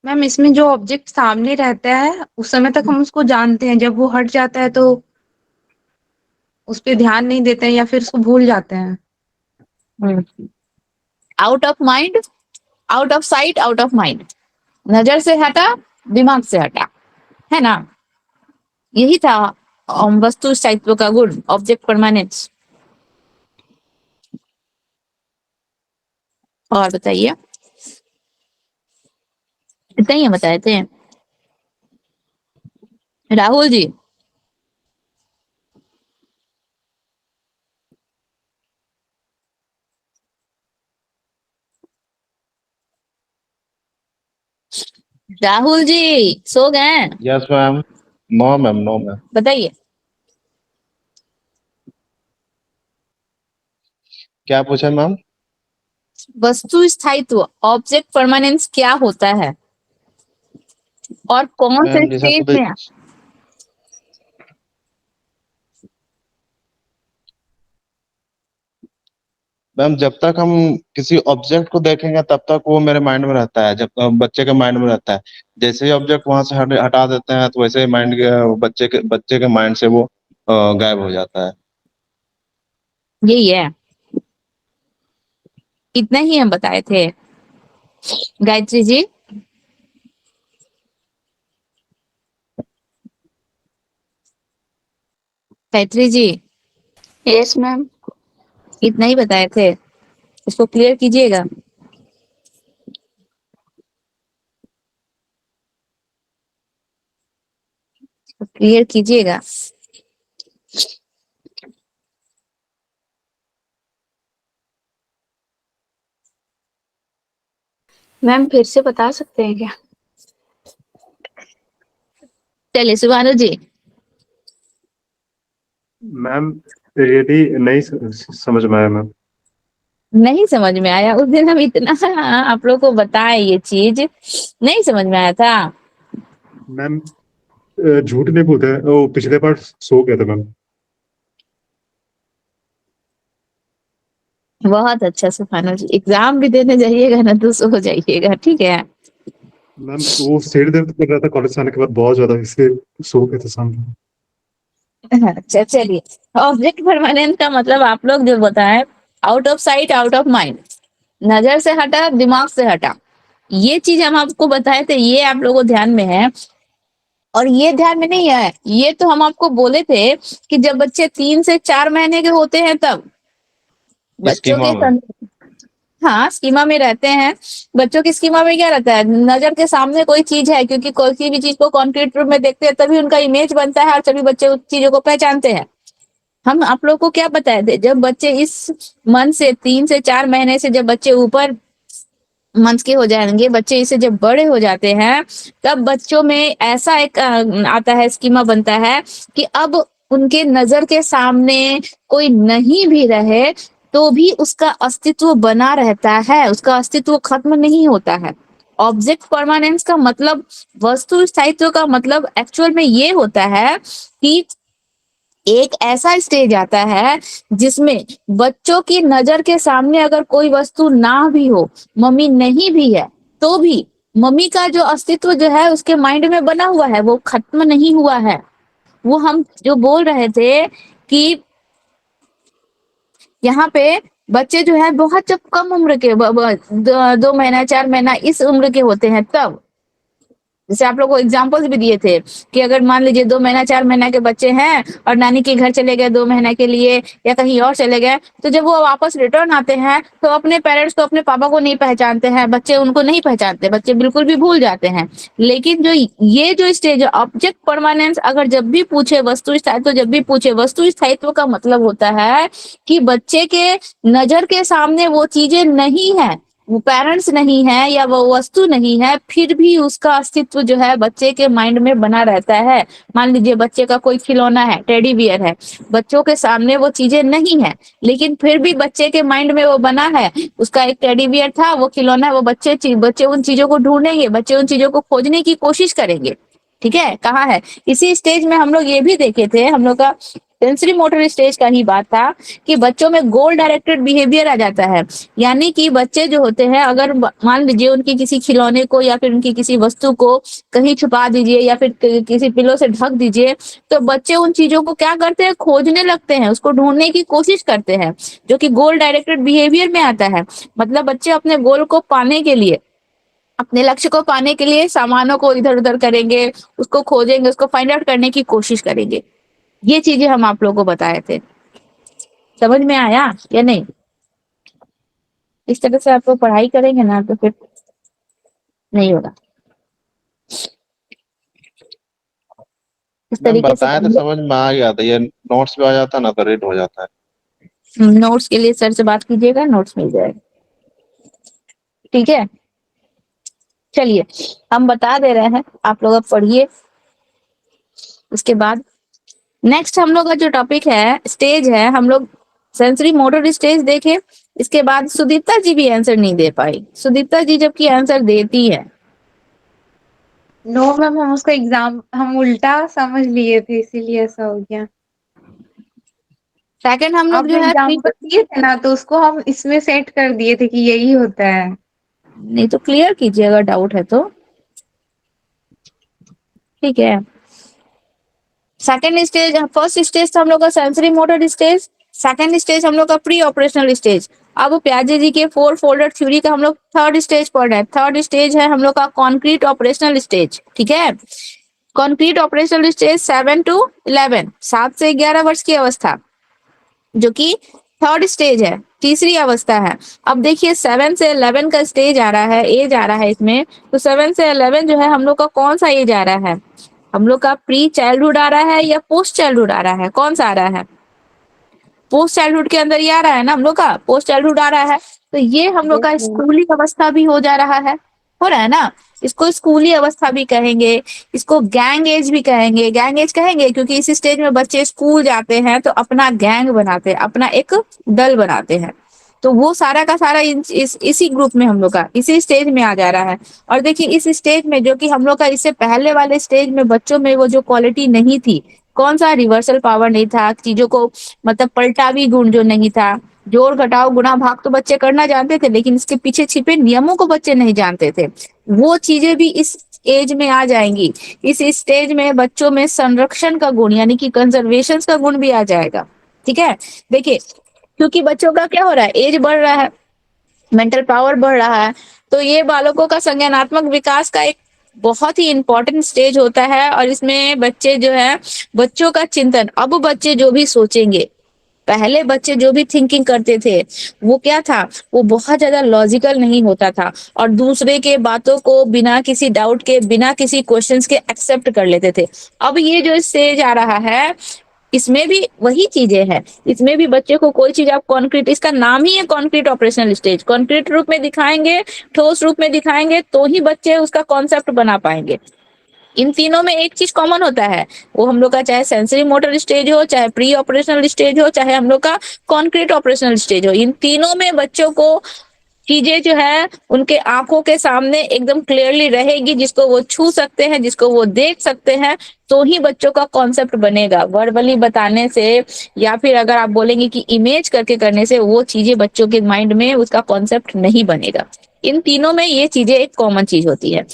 मैम इसमें जो ऑब्जेक्ट सामने रहता है उस समय तक हम उसको जानते हैं, जब वो हट जाता है तो उस पे ध्यान नहीं देते हैं या फिर उसको भूल जाते हैं। Out of mind, out of site, out of mind. नजर से हटा, दिमाग से हटा, है ना? यही था वस्तु स्थायित्व का गुण, ऑब्जेक्ट परमानेंस। और बताइए, इतना ही बताए थे राहुल जी। राहुल जी सो गए? Yes ma'am. No ma'am, no ma'am. बताइए। क्या पूछा मैम? वस्तु स्थायित्व, ऑब्जेक्ट परमानेंस क्या होता है और कौन से मैम जैसे स्टेज आपको में? मैम जब तक हम किसी ऑब्जेक्ट को देखेंगे तब तक वो मेरे माइंड में रहता है, जब बच्चे के माइंड में रहता है। जैसे ही ऑब्जेक्ट वहां से हटा देते हैं तो वैसे ही माइंड के बच्चे के माइंड से वो गायब हो जाता है। यही है, इतना ही हम बताए थे। Gayatri ji, Gayatri ji, yes ma'am. इतना ही बताए थे, इसको क्लियर कीजिएगा। क्लियर कीजिएगा। मैम फिर से बता सकते हैं क्या? चलिए सुभानु जी। मैम रियली नहीं समझ में आया मैम। नहीं समझ में आया? उस दिन हम इतना आप लोग को बताए, ये चीज नहीं समझ में आया था। मैम झूठ नहीं बोलते हैं, वो पिछले बार सो गया था मैम। बहुत अच्छा सुभानु जी, एग्जाम भी देने जाइएगा ना तो सो जाइएगा, ठीक है? मैम वो सिर दर्द कर रहा था कॉलेज से आने के बाद बहुत ज्यादा, इसलिए सो गए थे सामने। अच्छा चलिए, ऑब्जेक्ट परमानेंट का मतलब आप लोग जो बताए, out of site, out of mind. नजर से हटा, दिमाग से हटा, ये चीज हम आपको बताए थे, ये आप लोगों को ध्यान में है? और ये ध्यान में नहीं है, ये तो हम आपको बोले थे कि जब बच्चे 3 से 4 महीने के होते हैं तब बच्चों स्कीमा के में। हाँ स्कीमा में रहते हैं। बच्चों की स्कीमा में क्या रहता है? नजर के सामने कोई चीज है, क्योंकि कोई भी चीज को कॉन्क्रीट रूप में देखते हैं तभी उनका इमेज बनता है और सभी बच्चे उस चीजों को पहचानते हैं। हम आप लोग को क्या बताए थे, जब बच्चे इस मन से 3 से 4 महीने से जब बच्चे ऊपर मंथ के हो जाएंगे, बच्चे इससे जब बड़े हो जाते हैं तब बच्चों में ऐसा एक आता है, स्कीमा बनता है कि अब उनके नजर के सामने कोई नहीं भी रहे तो भी उसका अस्तित्व बना रहता है, उसका अस्तित्व खत्म नहीं होता है। ऑब्जेक्ट परमानेंस का मतलब, वस्तु स्थायित्व का मतलब एक्चुअल में ये होता है कि एक ऐसा स्टेज आता है जिसमें बच्चों की नजर के सामने अगर कोई वस्तु ना भी हो, मम्मी नहीं भी है, तो भी मम्मी का जो अस्तित्व जो है उसके माइंड में बना हुआ है, वो खत्म नहीं हुआ है। वो हम जो बोल रहे थे कि यहाँ पे बच्चे जो है बहुत जब कम उम्र के 2 महीना 4 महीना इस उम्र के होते हैं तब, जैसे आप लोग को एग्जाम्पल्स भी दिए थे कि अगर मान लीजिए 2 महीना 4 महीना के बच्चे हैं और नानी के घर चले गए 2 महीने के लिए या कहीं और चले गए, तो जब वो वापस रिटर्न आते हैं तो अपने पेरेंट्स को, अपने पापा को नहीं पहचानते हैं, बच्चे उनको नहीं पहचानते, बच्चे बिल्कुल भी भूल जाते हैं। लेकिन जो ये जो स्टेज है ऑब्जेक्ट परमानेंस, अगर जब भी पूछे वस्तु स्थायित्व, जब भी पूछे वस्तु स्थायित्व का मतलब होता है कि बच्चे के नजर के सामने वो चीजें नहीं है, वो पेरेंट्स नहीं है या वो वस्तु नहीं है, फिर भी उसका अस्तित्व जो है बच्चे के माइंड में बना रहता है। मान लीजिए बच्चे का कोई खिलौना है, टेडी बियर है, बच्चों के सामने वो चीजें नहीं है लेकिन फिर भी बच्चे के माइंड में वो बना है। उसका एक टेडी बियर था, वो खिलौना है, वो बच्चे उन चीजों को ढूंढेंगे, बच्चे उन चीजों को खोजने की कोशिश करेंगे। ठीक है, कहाँ है? इसी स्टेज में हम लोग ये भी देखे थे, हम लोग का सेंसरी मोटर स्टेज का ही बात था कि बच्चों में गोल डायरेक्टेड बिहेवियर आ जाता है। यानी कि बच्चे जो होते हैं, अगर मान लीजिए उनकी किसी खिलौने को या फिर उनकी किसी वस्तु को कहीं छुपा दीजिए या फिर किसी पिलो से ढक दीजिए, तो बच्चे उन चीजों को क्या करते हैं, खोजने लगते हैं, उसको ढूंढने की कोशिश करते हैं, जो कि गोल डायरेक्टेड बिहेवियर में आता है। मतलब बच्चे अपने गोल को पाने के लिए, अपने लक्ष्य को पाने के लिए सामानों को इधर उधर करेंगे, उसको खोजेंगे, उसको फाइंड आउट करने की कोशिश करेंगे। ये चीजें हम आप लोगों को बताए थे, समझ में आया या नहीं? इस तरह से आपको पढ़ाई करेंगे ना तो फिर नहीं होगा। इस मैम तरीके से बताया तो समझ में आ गया था, ये नोट्स पे आ जाता ना तो रेड हो जाता है। नोट्स के लिए सर से बात कीजिएगा, नोट्स मिल जाएगा, ठीक है। चलिए हम बता दे रहे हैं, आप लोग अब पढ़िए। उसके बाद नेक्स्ट हम लोग का जो टॉपिक है, स्टेज है, हम लोग सेंसरी मोटर स्टेज देखे। इसके बाद सुदीप्ता जी भी आंसर नहीं दे पाई। सुदीप्ता जी जबकि आंसर देती है। नो मैम, हम उसका एग्जाम हम उल्टा समझ लिए थे, इसीलिए ऐसा हो गया। सेकंड हम आप लोग जो जो है एग्जाम्पल दिए थे ना, तो उसको हम इसमें सेट कर दिए थे कि यही होता है। नहीं तो क्लियर कीजिए अगर डाउट है तो, ठीक है। सेकंड स्टेज, फर्स्ट स्टेज था हम लोग का sensory motor stage, second stage हम लोग का प्री ऑपरेशनल स्टेज। अब प्याजे जी के 4 फोल्डर थ्योरी का हम लोग थर्ड स्टेज पढ़ रहे हैं। थर्ड स्टेज है हम लोग का कॉन्क्रीट ऑपरेशनल स्टेज, ठीक है। कॉन्क्रीट ऑपरेशनल स्टेज 7 to 11, 7 से 11 वर्ष की अवस्था, जो कि थर्ड स्टेज है, तीसरी अवस्था है। अब देखिए 7 से 11 का स्टेज आ रहा है, एज आ रहा है इसमें, तो 7 से 11 जो है हम लोग का कौन सा एज आ रहा है? हम लोग का प्री चाइल्डहुड आ रहा है या पोस्ट चाइल्डहुड आ रहा है? कौन सा आ रहा है? पोस्ट चाइल्डहुड के अंदर ये आ रहा है ना हम लोग का, पोस्ट चाइल्डहुड आ रहा है। तो ये हम लोग का स्कूली अवस्था भी हो जा रहा है, हो रहा है ना। इसको स्कूली अवस्था भी कहेंगे, इसको गैंग एज भी कहेंगे। गैंग एज कहेंगे क्योंकि इस स्टेज में बच्चे स्कूल जाते हैं तो अपना गैंग बनाते हैं, अपना एक दल बनाते हैं। तो वो सारा का सारा इसी ग्रुप में हम लोग का इसी स्टेज में आ जा रहा है। और देखिए इस स्टेज में, जो कि हम लोग का इससे पहले वाले स्टेज में बच्चों में वो जो क्वालिटी नहीं थी, कौन सा, रिवर्सल पावर नहीं था, चीजों को मतलब पलटावी गुण जो नहीं था, जोड़ घटाव गुणा भाग तो बच्चे करना जानते थे, लेकिन इसके पीछे छिपे नियमों को बच्चे नहीं जानते थे। वो चीजें भी इस एज में आ जाएंगी। इस स्टेज में बच्चों में संरक्षण का गुण यानी कि कंजर्वेशन का गुण भी आ जाएगा, ठीक है। देखिए क्योंकि बच्चों का क्या हो रहा है, एज बढ़ रहा है, मेंटल पावर बढ़ रहा है, तो ये बालकों का संज्ञानात्मक विकास का एक बहुत ही इंपॉर्टेंट स्टेज होता है। और इसमें बच्चे जो है, बच्चों का चिंतन, अब बच्चे जो भी सोचेंगे, पहले बच्चे जो भी थिंकिंग करते थे वो क्या था, वो बहुत ज्यादा लॉजिकल नहीं होता था और दूसरे के बातों को बिना किसी डाउट के, बिना किसी क्वेश्चंस के एक्सेप्ट कर लेते थे। अब ये जो स्टेज आ रहा है, इसमें भी वही चीजें हैं। इसमें भी बच्चे को कोई चीज आप कॉन्क्रीट, इसका नाम ही है कॉन्क्रीट ऑपरेशनल स्टेज, कॉन्क्रीट रूप में दिखाएंगे, ठोस रूप में दिखाएंगे तो ही बच्चे उसका कॉन्सेप्ट बना पाएंगे। इन तीनों में एक चीज कॉमन होता है, वो हम लोग का चाहे सेंसरी मोटर स्टेज हो, चाहे प्री ऑपरेशनल स्टेज हो, चाहे हम लोग का कॉन्क्रीट ऑपरेशनल स्टेज हो, इन तीनों में बच्चों को चीजें जो है उनके आंखों के सामने एकदम क्लियरली रहेगी, जिसको वो छू सकते हैं, जिसको वो देख सकते हैं, तो ही बच्चों का कॉन्सेप्ट बनेगा। वर्बली बताने से या फिर अगर आप बोलेंगे कि इमेज करके करने से वो चीजें बच्चों के माइंड में उसका कॉन्सेप्ट नहीं बनेगा। इन तीनों में ये चीजें एक कॉमन चीज होती है।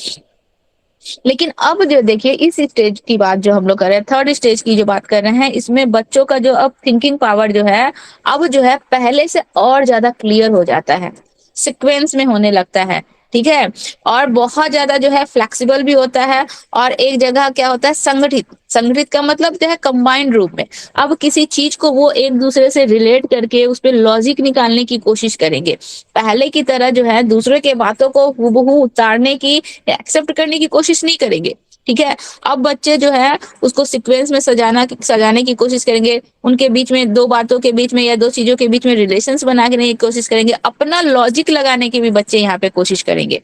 लेकिन अब जो देखिए इस स्टेज की बात जो हम लोग कर रहे हैं, थर्ड स्टेज की जो बात कर रहे हैं, इसमें बच्चों का जो अब थिंकिंग पावर जो है, अब जो है पहले से और ज्यादा क्लियर हो जाता है, सीक्वेंस में होने लगता है, ठीक है। और बहुत ज्यादा जो है फ्लेक्सिबल भी होता है, और एक जगह क्या होता है, संगठित। संगठित का मतलब जो है कंबाइंड रूप में। अब किसी चीज को वो एक दूसरे से रिलेट करके उस पर लॉजिक निकालने की कोशिश करेंगे। पहले की तरह जो है दूसरे के बातों को हूबहू उतारने की, एक्सेप्ट करने की कोशिश नहीं करेंगे, ठीक है। अब बच्चे जो है उसको सीक्वेंस में सजाने की कोशिश करेंगे, उनके बीच में, दो बातों के बीच में या दो चीजों के बीच में रिलेशंस बनाने की कोशिश करेंगे, अपना लॉजिक लगाने की भी बच्चे यहाँ पे कोशिश करेंगे,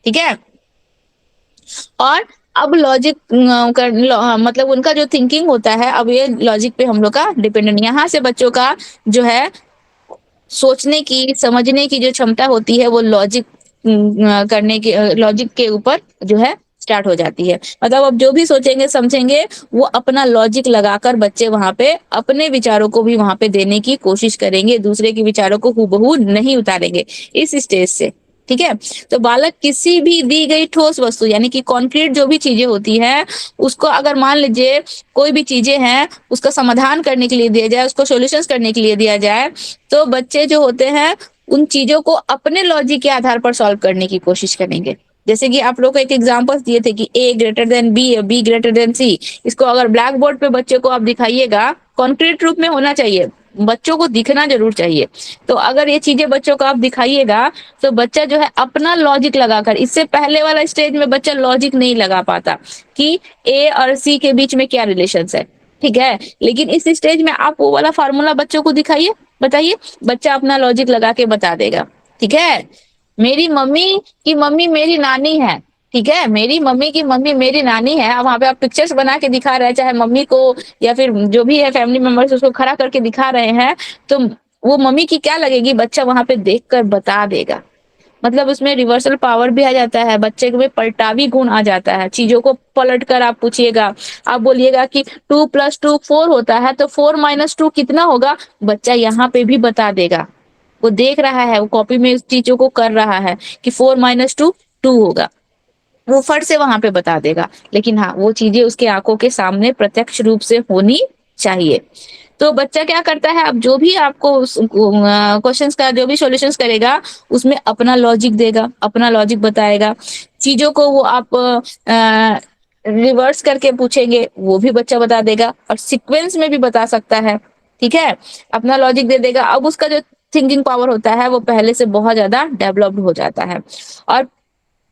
ठीक है। और अब लॉजिक मतलब उनका जो थिंकिंग होता है, अब ये लॉजिक पे हम लोग का डिपेंडेंट, यहाँ से बच्चों का जो है सोचने की, समझने की जो क्षमता होती है, वो लॉजिक करने की, लॉजिक के ऊपर जो है स्टार्ट हो जाती है। मतलब अब जो भी सोचेंगे समझेंगे वो अपना लॉजिक लगाकर बच्चे वहां पे अपने विचारों को भी वहां पे देने की कोशिश करेंगे, दूसरे के विचारों को हूबहू नहीं उतारेंगे इस स्टेज से। ठीक है, तो बालक किसी भी दी गई ठोस वस्तु यानी कि कॉन्क्रीट जो भी चीजें होती है उसको अगर मान लीजिए कोई भी चीजें हैं उसका समाधान करने के लिए दिया जाए, उसको सॉल्यूशंस करने के लिए दिया जाए, तो बच्चे जो होते हैं उन चीजों को अपने लॉजिक के आधार पर सॉल्व करने की कोशिश करेंगे। जैसे कि आप लोग को एक एग्जांपल्स दिए थे कि A greater than B, B greater than C। इसको अगर ब्लैक बोर्ड पे बच्चे को आप दिखाइएगा, कॉन्क्रीट रूप में होना चाहिए, बच्चों को दिखना जरूर चाहिए। तो अगर ये चीजें बच्चों को आप दिखाइएगा तो बच्चा जो है अपना लॉजिक लगाकर, इससे पहले वाला स्टेज में बच्चा लॉजिक नहीं लगा पाता कि A और C के बीच में क्या रिलेशन है। ठीक है, लेकिन इस स्टेज में आप वो वाला फार्मूला बच्चों को दिखाइए, बताइए, बच्चा अपना लॉजिक लगा के बता देगा। ठीक है, मेरी मम्मी की मम्मी मेरी नानी है, ठीक है, मेरी मम्मी की मम्मी मेरी नानी है। अब वहां पे आप पिक्चर्स बना के दिखा रहे हैं, चाहे मम्मी को या फिर जो भी है फैमिली मेंबर्स उसको खड़ा करके दिखा रहे हैं, तो वो मम्मी की क्या लगेगी बच्चा वहां पे देखकर बता देगा। मतलब उसमें रिवर्सल पावर भी आ जाता है, बच्चे में पलटावी गुण आ जाता है। चीजों को पलट कर आप पूछिएगा, आप बोलिएगा कि 2 + 2 4 होता है तो 4 - 2 कितना होगा, बच्चा यहाँ पे भी बता देगा। वो देख रहा है, वो कॉपी में उस चीजों को कर रहा है कि 4 - 2 2 होगा, वो फट से वहां पे बता देगा। लेकिन हाँ, वो चीजें उसके आंखों के सामने प्रत्यक्ष रूप से होनी चाहिए। तो बच्चा क्या करता है, अब जो भी आपको क्वेश्चंस का जो भी सॉल्यूशंस करेगा उसमें अपना लॉजिक देगा, अपना लॉजिक बताएगा। चीजों को वो आप रिवर्स करके पूछेंगे वो भी बच्चा बता देगा, और सीक्वेंस में भी बता सकता है। ठीक है, अपना लॉजिक दे देगा। अब उसका जो थिंकिंग पावर होता है वो पहले से बहुत ज्यादा डेवलप्ड हो जाता है। और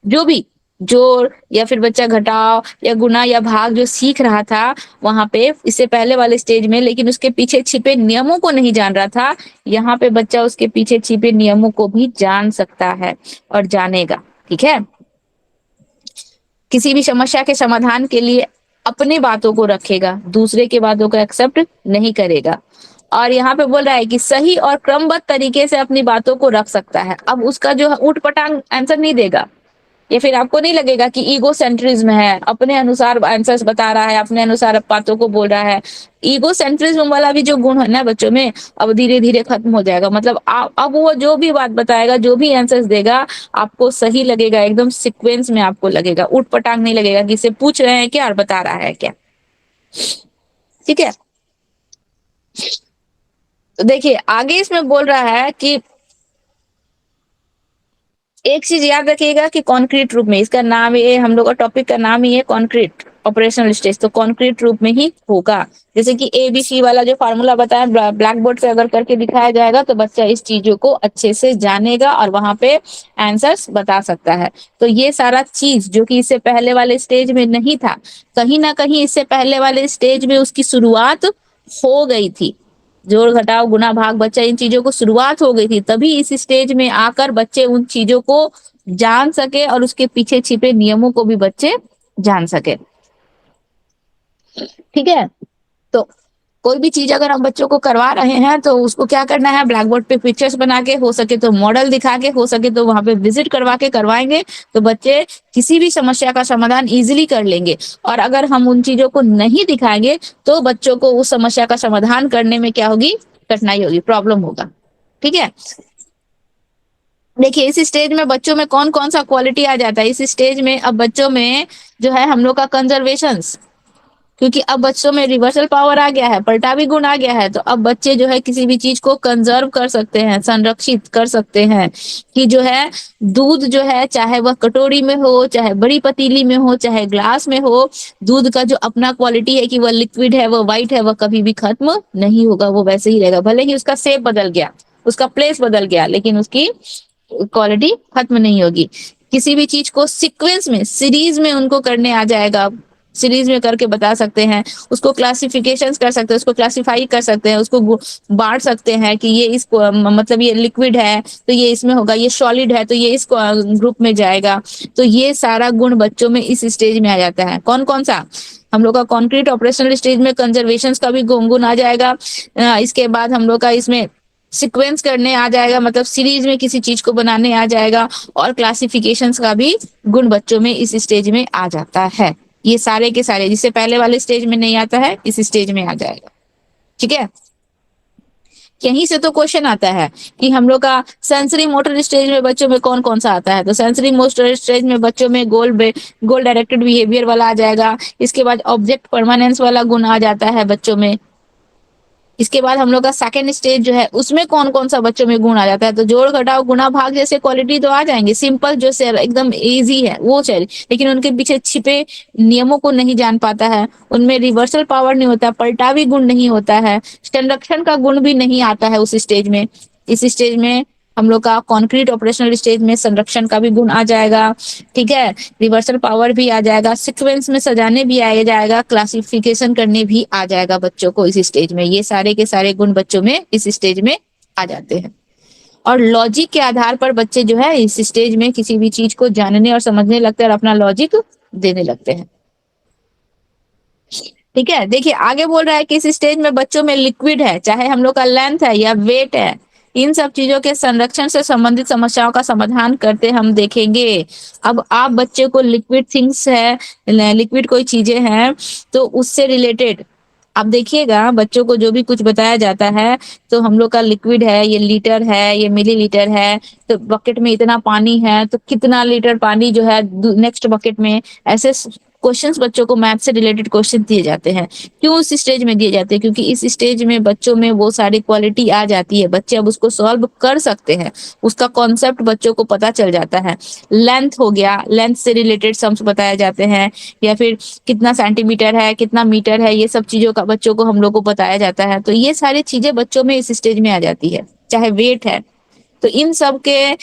जो भी जोड़ या फिर बच्चा घटाव या गुना या भाग जो सीख रहा था वहां पे इससे पहले वाले स्टेज में, लेकिन उसके पीछे छिपे नियमों को नहीं जान रहा था, यहाँ पे बच्चा उसके पीछे छिपे नियमों को भी जान सकता है और जानेगा। ठीक है, किसी भी समस्या के समाधान के लिए अपने बातों को रखेगा, दूसरे के बातों को एक्सेप्ट नहीं करेगा। और यहाँ पे बोल रहा है कि सही और क्रमबद्ध तरीके से अपनी बातों को रख सकता है। अब उसका जो है ऊटपटांग आंसर नहीं देगा, या फिर आपको नहीं लगेगा कि ईगो सेंट्रिज्म है, अपने अनुसार आंसर्स बता रहा है, अपने अनुसार बातों को बोल रहा है। ईगो सेंट्रिज्म वाला भी जो गुण है ना बच्चों में, अब धीरे धीरे खत्म हो जाएगा। मतलब अब वो जो भी बात बताएगा, जो भी आंसर्स देगा, आपको सही लगेगा, एकदम सीक्वेंस में आपको लगेगा, उठ पटांग नहीं लगेगा कि इसे पूछ रहे हैं क्या और बता रहा है क्या। ठीक है, तो देखिए आगे इसमें बोल रहा है कि एक चीज याद रखिएगा कि कॉन्क्रीट रूप में, इसका नाम ये, हम लोग का टॉपिक का नाम ही है कॉन्क्रीट ऑपरेशनल स्टेज, तो कॉन्क्रीट रूप में ही होगा। जैसे कि ABC वाला जो फार्मूला बताया ब्लैक बोर्ड पे अगर करके दिखाया जाएगा तो बच्चा इस चीजों को अच्छे से जानेगा और वहां पे आंसर्स बता सकता है। तो ये सारा चीज जो कि इससे पहले वाले स्टेज में नहीं था, कहीं ना कहीं इससे पहले वाले स्टेज में उसकी शुरुआत हो गई थी। जोड़ घटाव गुना भाग बच्चा इन चीजों को शुरुआत हो गई थी, तभी इस स्टेज में आकर बच्चे उन चीजों को जान सके और उसके पीछे छिपे नियमों को भी बच्चे जान सके। ठीक है, तो कोई भी चीज अगर हम बच्चों को करवा रहे हैं तो उसको क्या करना है, ब्लैक बोर्ड पे पिक्चर्स बना के, हो सके तो मॉडल दिखा के, हो सके तो वहां पे विजिट करवा के करवाएंगे तो बच्चे किसी भी समस्या का समाधान इजीली कर लेंगे। और अगर हम उन चीजों को नहीं दिखाएंगे तो बच्चों को उस समस्या का समाधान करने में क्या होगी, कठिनाई होगी, प्रॉब्लम होगा। ठीक है, देखिए इस स्टेज में बच्चों में कौन कौन सा क्वालिटी आ जाता है। इस स्टेज में अब बच्चों में जो है हम लोग का कंजर्वेशंस, क्योंकि अब बच्चों में रिवर्सल पावर आ गया है, पलटावी गुण आ गया है, तो अब बच्चे जो है किसी भी चीज को कंजर्व कर सकते हैं, संरक्षित कर सकते हैं। कि जो है दूध जो है, चाहे वह कटोरी में हो, चाहे बड़ी पतीली में हो, चाहे ग्लास में हो, दूध का जो अपना क्वालिटी है कि वह लिक्विड है, वह व्हाइट है, वह कभी भी खत्म नहीं होगा, वो वैसे ही रहेगा। भले ही उसका शेप बदल गया, उसका प्लेस बदल गया, लेकिन उसकी क्वालिटी खत्म नहीं होगी। किसी भी चीज को सीक्वेंस में, सीरीज में उनको करने आ जाएगा, सीरीज में करके बता सकते हैं, उसको क्लासिफिकेशंस कर सकते हैं, उसको क्लासिफाई कर सकते हैं, उसको बांट सकते हैं कि ये इसको मतलब ये लिक्विड है तो ये इसमें होगा, ये सॉलिड है तो ये इस ग्रुप में जाएगा। तो ये सारा गुण बच्चों में इस स्टेज में आ जाता है। कौन कौन सा, हम लोग का कॉन्क्रीट ऑपरेशनल स्टेज में कंजर्वेशन का भी गुण आ जाएगा। इसके बाद हम लोग का इसमें सीक्वेंस करने आ जाएगा, मतलब सीरीज में किसी चीज को बनाने आ जाएगा, और क्लासिफिकेशंस का भी गुण बच्चों में इस स्टेज में आ जाता है। ये सारे के सारे जिससे पहले वाले स्टेज में नहीं आता है, इस स्टेज में आ जाएगा। ठीक है, यहीं से तो क्वेश्चन आता है कि हम लोग का सेंसरी मोटर स्टेज में बच्चों में कौन कौन सा आता है। तो सेंसरी मोटर स्टेज में बच्चों में गोल डायरेक्टेड बिहेवियर वाला आ जाएगा। इसके बाद ऑब्जेक्ट परमानेंस वाला गुण आ जाता है बच्चों में। इसके बाद हम लोग का सेकंड स्टेज जो है उसमें कौन कौन सा बच्चों में गुण आ जाता है। तो जोड़ घटाव गुणा भाग जैसे क्वालिटी तो आ जाएंगे, सिंपल जो से एकदम इजी है वो चल, लेकिन उनके पीछे छिपे नियमों को नहीं जान पाता है। उनमें रिवर्सल पावर नहीं होता, पलटावी गुण नहीं होता है, संरक्षण का गुण भी नहीं आता है उस स्टेज में। इस स्टेज में हम लोग का कॉन्क्रीट ऑपरेशनल स्टेज में संरक्षण का भी गुण आ जाएगा। ठीक है, रिवर्सल पावर भी आ जाएगा, सीक्वेंस में सजाने भी आ जाएगा, क्लासिफिकेशन करने भी आ जाएगा बच्चों को इस स्टेज में। ये सारे के सारे गुण बच्चों में इस स्टेज में आ जाते हैं। और लॉजिक के आधार पर बच्चे जो है इस स्टेज में किसी भी चीज को जानने और समझने लगते हैं और अपना लॉजिक देने लगते हैं। ठीक है, देखिए आगे बोल रहा है कि इस स्टेज में बच्चों में लिक्विड है, चाहे हम लोग का लेंथ है या वेट है, इन सब चीजों के संरक्षण से संबंधित समस्याओं का समाधान करते हम देखेंगे। अब आप बच्चे को लिक्विड थिंग्स है, लिक्विड कोई चीजें हैं तो उससे रिलेटेड आप देखिएगा बच्चों को जो भी कुछ बताया जाता है, तो हम लोग का लिक्विड है, ये लीटर है, ये मिलीलीटर है, तो बकेट में इतना पानी है तो कितना लीटर पानी जो है नेक्स्ट बकेट में, ऐसे क्वेश्चंस बच्चों को मैथ से रिलेटेड क्वेश्चन दिए जाते हैं। क्यों उस स्टेज में दिए जाते हैं? क्योंकि इस स्टेज में बच्चों में वो सारी क्वालिटी आ जाती है, बच्चे अब उसको सॉल्व कर सकते हैं, उसका कॉन्सेप्ट बच्चों को पता चल जाता है। लेंथ हो गया, लेंथ से रिलेटेड सम्स बताए जाते हैं, या फिर कितना सेंटीमीटर है, कितना मीटर है, ये सब चीजों का बच्चों को हम लोग को बताया जाता है। तो ये सारी चीजें बच्चों में इस स्टेज में आ जाती है। चाहे वेट है, तो इन सब के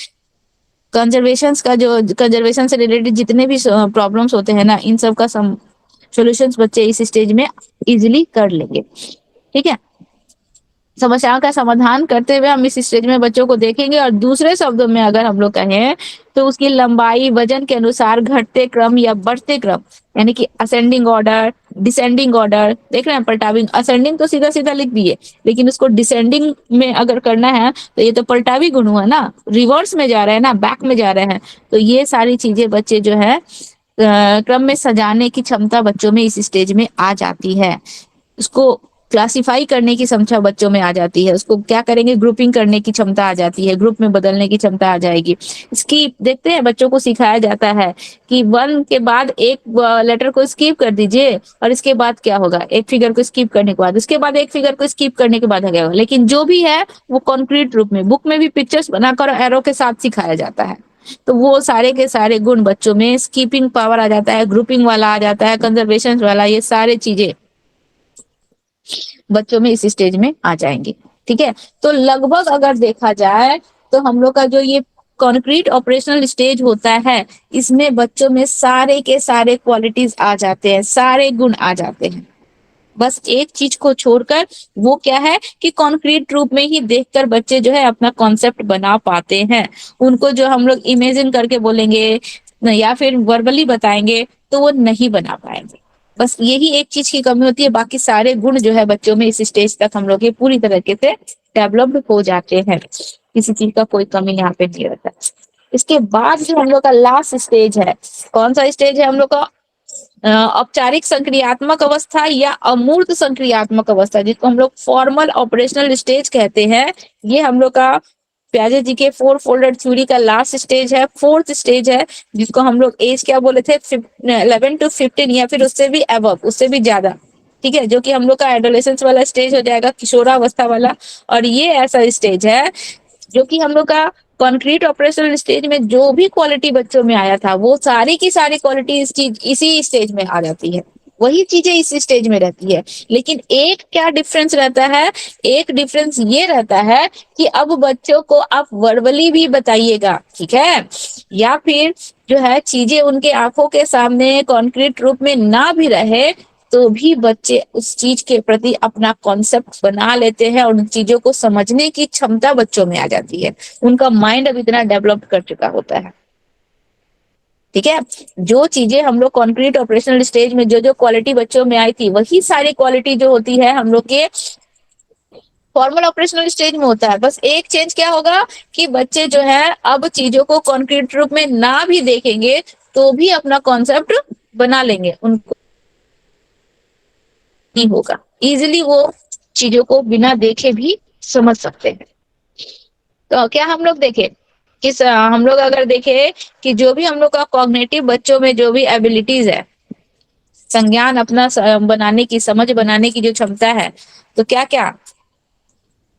कंजर्वेशन का जो कंजर्वेशन से रिलेटेड जितने भी प्रॉब्लम्स होते हैं ना, इन सब का सॉल्यूशंस बच्चे इस स्टेज में इजीली कर लेंगे। ठीक है, समस्याओं का समाधान करते हुए हम इस स्टेज में बच्चों को देखेंगे। और दूसरे शब्दों में अगर हम लोग कहें तो उसकी लंबाई वजन के अनुसार घटते क्रम या बढ़ते क्रम, यानी कि असेंडिंग ऑर्डर, डिसेंडिंग ऑर्डर, देख रहे हैं पलटावी। असेंडिंग तो सीधा सीधा लिख दिए, लेकिन उसको डिसेंडिंग में अगर करना है तो ये तो पलटावी गुण हुआ ना, रिवर्स में जा रहे हैं ना, बैक में जा रहे हैं। तो ये सारी चीजें बच्चे जो है क्रम में सजाने की क्षमता बच्चों में इस स्टेज में आ जाती है। उसको क्लासिफाई करने की क्षमता बच्चों में आ जाती है, उसको क्या करेंगे, ग्रुपिंग करने की क्षमता आ जाती है, ग्रुप में बदलने की क्षमता आ जाएगी। स्कीप देखते हैं, बच्चों को सिखाया जाता है कि 1 के बाद एक लेटर को स्किप कर दीजिए, और इसके बाद क्या होगा, एक फिगर को स्किप करने के बाद, उसके बाद एक फिगर को स्किप करने के बाद हो गया। लेकिन जो भी है वो कॉन्क्रीट रूप में बुक में भी पिक्चर्स बनाकर एरो के साथ सिखाया जाता है। तो वो सारे के सारे गुण बच्चों में, स्कीपिंग पावर आ जाता है, ग्रुपिंग वाला आ जाता है, कंजर्वेशन वाला, ये सारे चीजें बच्चों में इस स्टेज में आ जाएंगे। ठीक है, तो लगभग अगर देखा जाए तो हम लोग का जो ये कॉन्क्रीट ऑपरेशनल स्टेज होता है, इसमें बच्चों में सारे के सारे क्वालिटीज आ जाते हैं, सारे गुण आ जाते हैं। बस एक चीज को छोड़कर, वो क्या है कि कॉन्क्रीट रूप में ही देखकर बच्चे जो है अपना कॉन्सेप्ट बना पाते हैं। उनको जो हम लोग इमेजिन करके बोलेंगे या फिर वर्बली बताएंगे तो वो नहीं बना पाएंगे। बस यही एक चीज की कमी होती है, बाकी सारे गुण जो है बच्चों में इस स्टेज तक हम लोग के पूरी तरीके से डेवलप्ड हो जाते हैं, किसी चीज का कोई कमी यहाँ पे नहीं रहता। इसके बाद जो हम लोग का लास्ट स्टेज है, कौन सा स्टेज है हम लोग का, औपचारिक संक्रियात्मक अवस्था या अमूर्त संक्रियात्मक अवस्था, जिसको हम लोग फॉर्मल ऑपरेशनल स्टेज कहते हैं। ये हम लोग का प्याजे जी के 4 फोल्डेड थ्योरी का लास्ट स्टेज है, फोर्थ स्टेज है, जिसको हम लोग एज क्या बोले थे, 11 to 15 या फिर उससे भी अबव, उससे भी ज्यादा। ठीक है, जो कि हम लोग का एडोलेसेंस वाला स्टेज हो जाएगा, किशोरावस्था वाला। और ये ऐसा स्टेज है जो कि हम लोग का कॉन्क्रीट ऑपरेशनल स्टेज में जो भी क्वालिटी बच्चों में आया था, वो सारी की सारी क्वालिटी इसी स्टेज में आ जाती है, वही चीजें इस स्टेज में रहती है। लेकिन एक क्या डिफरेंस रहता है, एक डिफरेंस ये रहता है कि अब बच्चों को आप वर्बली भी बताइएगा, ठीक है, या फिर जो है चीजें उनके आंखों के सामने कॉन्क्रीट रूप में ना भी रहे, तो भी बच्चे उस चीज के प्रति अपना कॉन्सेप्ट बना लेते हैं और उन चीजों को समझने की क्षमता बच्चों में आ जाती है। उनका माइंड अब इतना डेवलप कर चुका होता है। ठीक है, जो चीजें हम लोग कॉन्क्रीट ऑपरेशनल स्टेज में जो जो क्वालिटी बच्चों में आई थी, वही सारी क्वालिटी जो होती है हम लोग के फॉर्मल ऑपरेशनल स्टेज में होता है। बस एक चेंज क्या होगा कि बच्चे जो है अब चीजों को कॉन्क्रीट रूप में ना भी देखेंगे तो भी अपना कॉन्सेप्ट बना लेंगे, उनको नहीं होगा, इजिली वो चीजों को बिना देखे भी समझ सकते हैं। तो क्या हम लोग देखें हम लोग अगर देखें कि जो भी हम लोग का कॉग्निटिव बच्चों में जो भी एबिलिटीज है, संज्ञान अपना बनाने की, समझ बनाने की जो क्षमता है, तो क्या क्या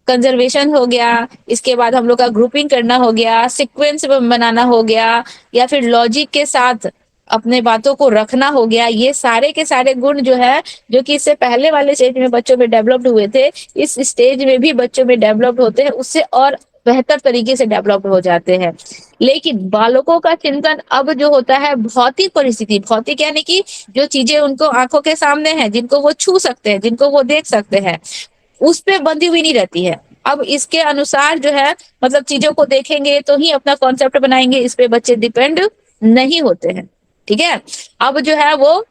कंजर्वेशन हो गया, इसके बाद हम लोग का ग्रुपिंग करना हो गया, सीक्वेंस बनाना हो गया, या फिर लॉजिक के साथ अपने बातों को रखना हो गया, ये सारे के सारे गुण जो है जो कि इससे पहले वाले स्टेज में बच्चों में डेवलप्ड हुए थे, इस स्टेज में भी बच्चों में डेवलप्ड होते हैं, उससे और बेहतर तरीके से डेवलप्ड हो जाते हैं। लेकिन बालकों का चिंतन अब जो होता है भौतिक परिस्थिति, भौतिक यानी कि जो चीजें उनको आंखों के सामने हैं, जिनको वो छू सकते हैं, जिनको वो देख सकते हैं, उस पे बंधी हुई नहीं रहती है। अब इसके अनुसार जो है मतलब चीजों को देखेंगे तो ही अपना कॉन्सेप्ट बनाएंगे, इस पे बच्चे डिपेंड नहीं होते हैं। ठीक है, अब जो है वो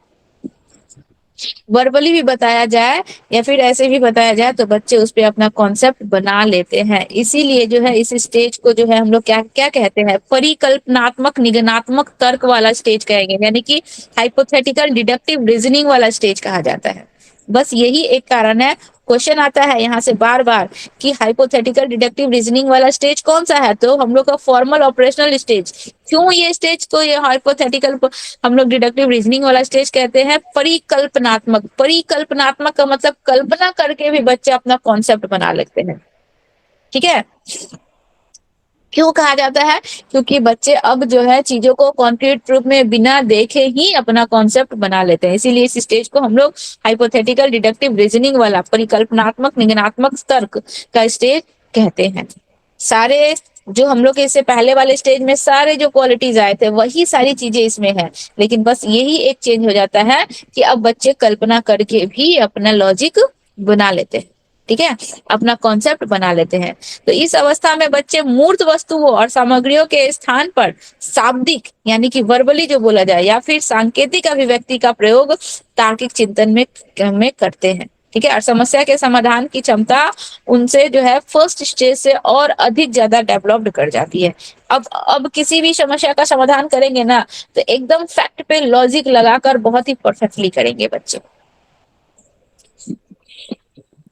वर्बली भी बताया जाए या फिर ऐसे भी बताया जाए तो बच्चे उस पे अपना कॉन्सेप्ट बना लेते हैं। इसीलिए जो है इस स्टेज को जो है हम लोग क्या क्या कहते हैं, परिकल्पनात्मक निगनात्मक तर्क वाला स्टेज कहेंगे, यानी कि हाइपोथेटिकल डिडक्टिव रीजनिंग वाला स्टेज कहा जाता है। बस यही एक कारण है, क्वेश्चन आता है यहाँ से बार बार कि हाइपोथेटिकल डिडक्टिव रीजनिंग वाला स्टेज कौन सा है, तो हम लोग का फॉर्मल ऑपरेशनल स्टेज। क्यों ये स्टेज को ये हाइपोथेटिकल हम लोग डिडक्टिव रीजनिंग वाला स्टेज कहते हैं? परिकल्पनात्मक, परिकल्पनात्मक का मतलब कल्पना करके भी बच्चे अपना कॉन्सेप्ट बना लेते हैं। ठीक है, क्यों कहा जाता है? क्योंकि बच्चे अब जो है चीजों को कॉन्क्रीट रूप में बिना देखे ही अपना कॉन्सेप्ट बना लेते हैं। इसीलिए इस स्टेज को हम लोग हाइपोथेटिकल डिडक्टिव रीजनिंग वाला परिकल्पनात्मक निगनात्मक तर्क का स्टेज कहते हैं। सारे जो हम लोग इससे पहले वाले स्टेज में सारे जो क्वालिटीज आए थे वही सारी चीजें इसमें है, लेकिन बस यही एक चेंज हो जाता है कि अब बच्चे कल्पना करके भी अपना लॉजिक बना लेते हैं। ठीक है, अपना कॉन्सेप्ट बना लेते हैं। तो इस अवस्था में बच्चे मूर्त वस्तुओं और सामग्रियों के स्थान पर शाब्दिक यानी कि वर्बली जो बोला जाए या फिर सांकेतिक अभिव्यक्ति का प्रयोग तार्किक चिंतन में करते हैं। ठीक है, और समस्या के समाधान की क्षमता उनसे जो है फर्स्ट स्टेज से और अधिक ज्यादा डेवलप्ड कर जाती है। अब किसी भी समस्या का समाधान करेंगे ना तो एकदम फैक्ट पे लॉजिक लगाकर बहुत ही परफेक्टली करेंगे बच्चे।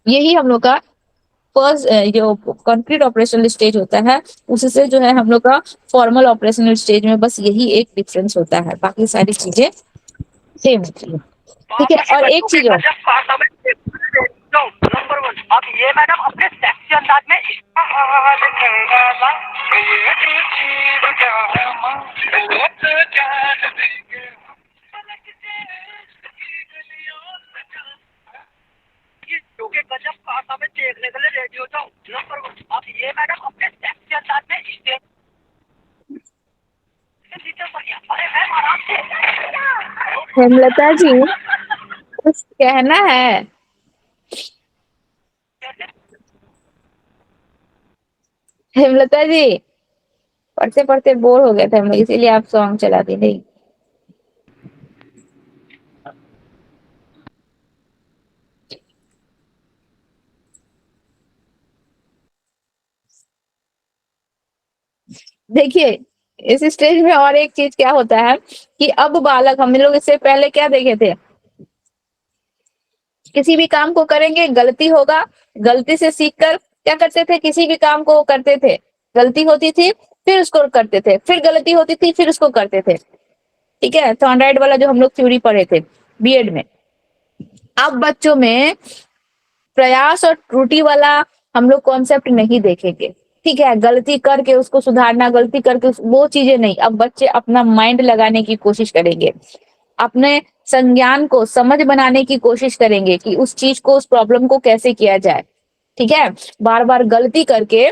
यही हम लोग का फर्स्ट जो कंक्रीट ऑपरेशनल स्टेज होता है उससे जो है हम लोग का फॉर्मल ऑपरेशनल स्टेज में बस यही एक डिफरेंस होता है, बाकी सारी चीजें सेम होती है। ठीक है, और एक चीज और नंबर 1 अब ये मैडम अपने सेक्सी अंदाज में गजब पासा में देखने के लिए रेडी होता हूँ। नंबर 1 अब ये मैडम अपने सेक्सी अंदाज में स्टेज अरे मैम आराम से हेमलता जी कुछ कहना है? हेमलता जी पढ़ते पढ़ते बोर हो गए थे हम लोग, इसीलिए आप सॉन्ग चला दी। नहीं देखिए, इस स्टेज में और एक चीज क्या होता है कि अब बालक, हम लोग इससे पहले क्या देखे थे, किसी भी काम को करेंगे गलती होगा, गलती से सीखकर क्या करते थे, किसी भी काम को करते थे, गलती होती थी फिर उसको करते थे, फिर गलती होती थी फिर उसको करते थे। ठीक है, थॉर्नडाइक वाला जो हम लोग थ्योरी पढ़े थे बीएड में। अब बच्चों में प्रयास और त्रुटि वाला हम लोग कॉन्सेप्ट नहीं देखेंगे। ठीक है, गलती करके उसको सुधारना, गलती करके वो चीजें नहीं, अब बच्चे अपना माइंड लगाने की कोशिश करेंगे, अपने संज्ञान को समझ बनाने की कोशिश करेंगे कि उस चीज को, उस प्रॉब्लम को कैसे किया जाए। ठीक है, बार बार गलती करके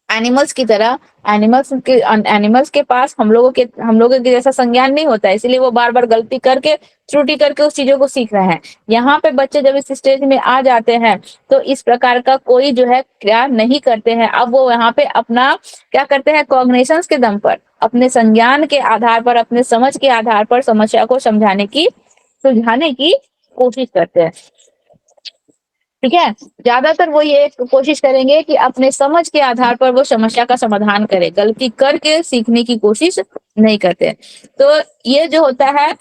एनिमल्स की तरह, एनिमल्स के पास हम लोगों के जैसा संज्ञान नहीं होता है, इसलिए वो बार बार गलती करके, त्रुटि करके उस चीजों को सीख रहे हैं। यहाँ पे बच्चे जब इस स्टेज में आ जाते हैं तो इस प्रकार का कोई जो है क्रिया नहीं करते हैं। अब वो यहाँ पे अपना क्या करते हैं, कॉग्निशंस के दम पर, अपने संज्ञान के आधार पर, अपने समझ के आधार पर समस्या को सुलझाने की कोशिश करते हैं। ठीक है। ज्यादातर वो ये कोशिश करेंगे कि अपने समझ के आधार पर वो समस्या का समाधान करे, गलती करके सीखने की कोशिश नहीं करते। तो ये जो होता है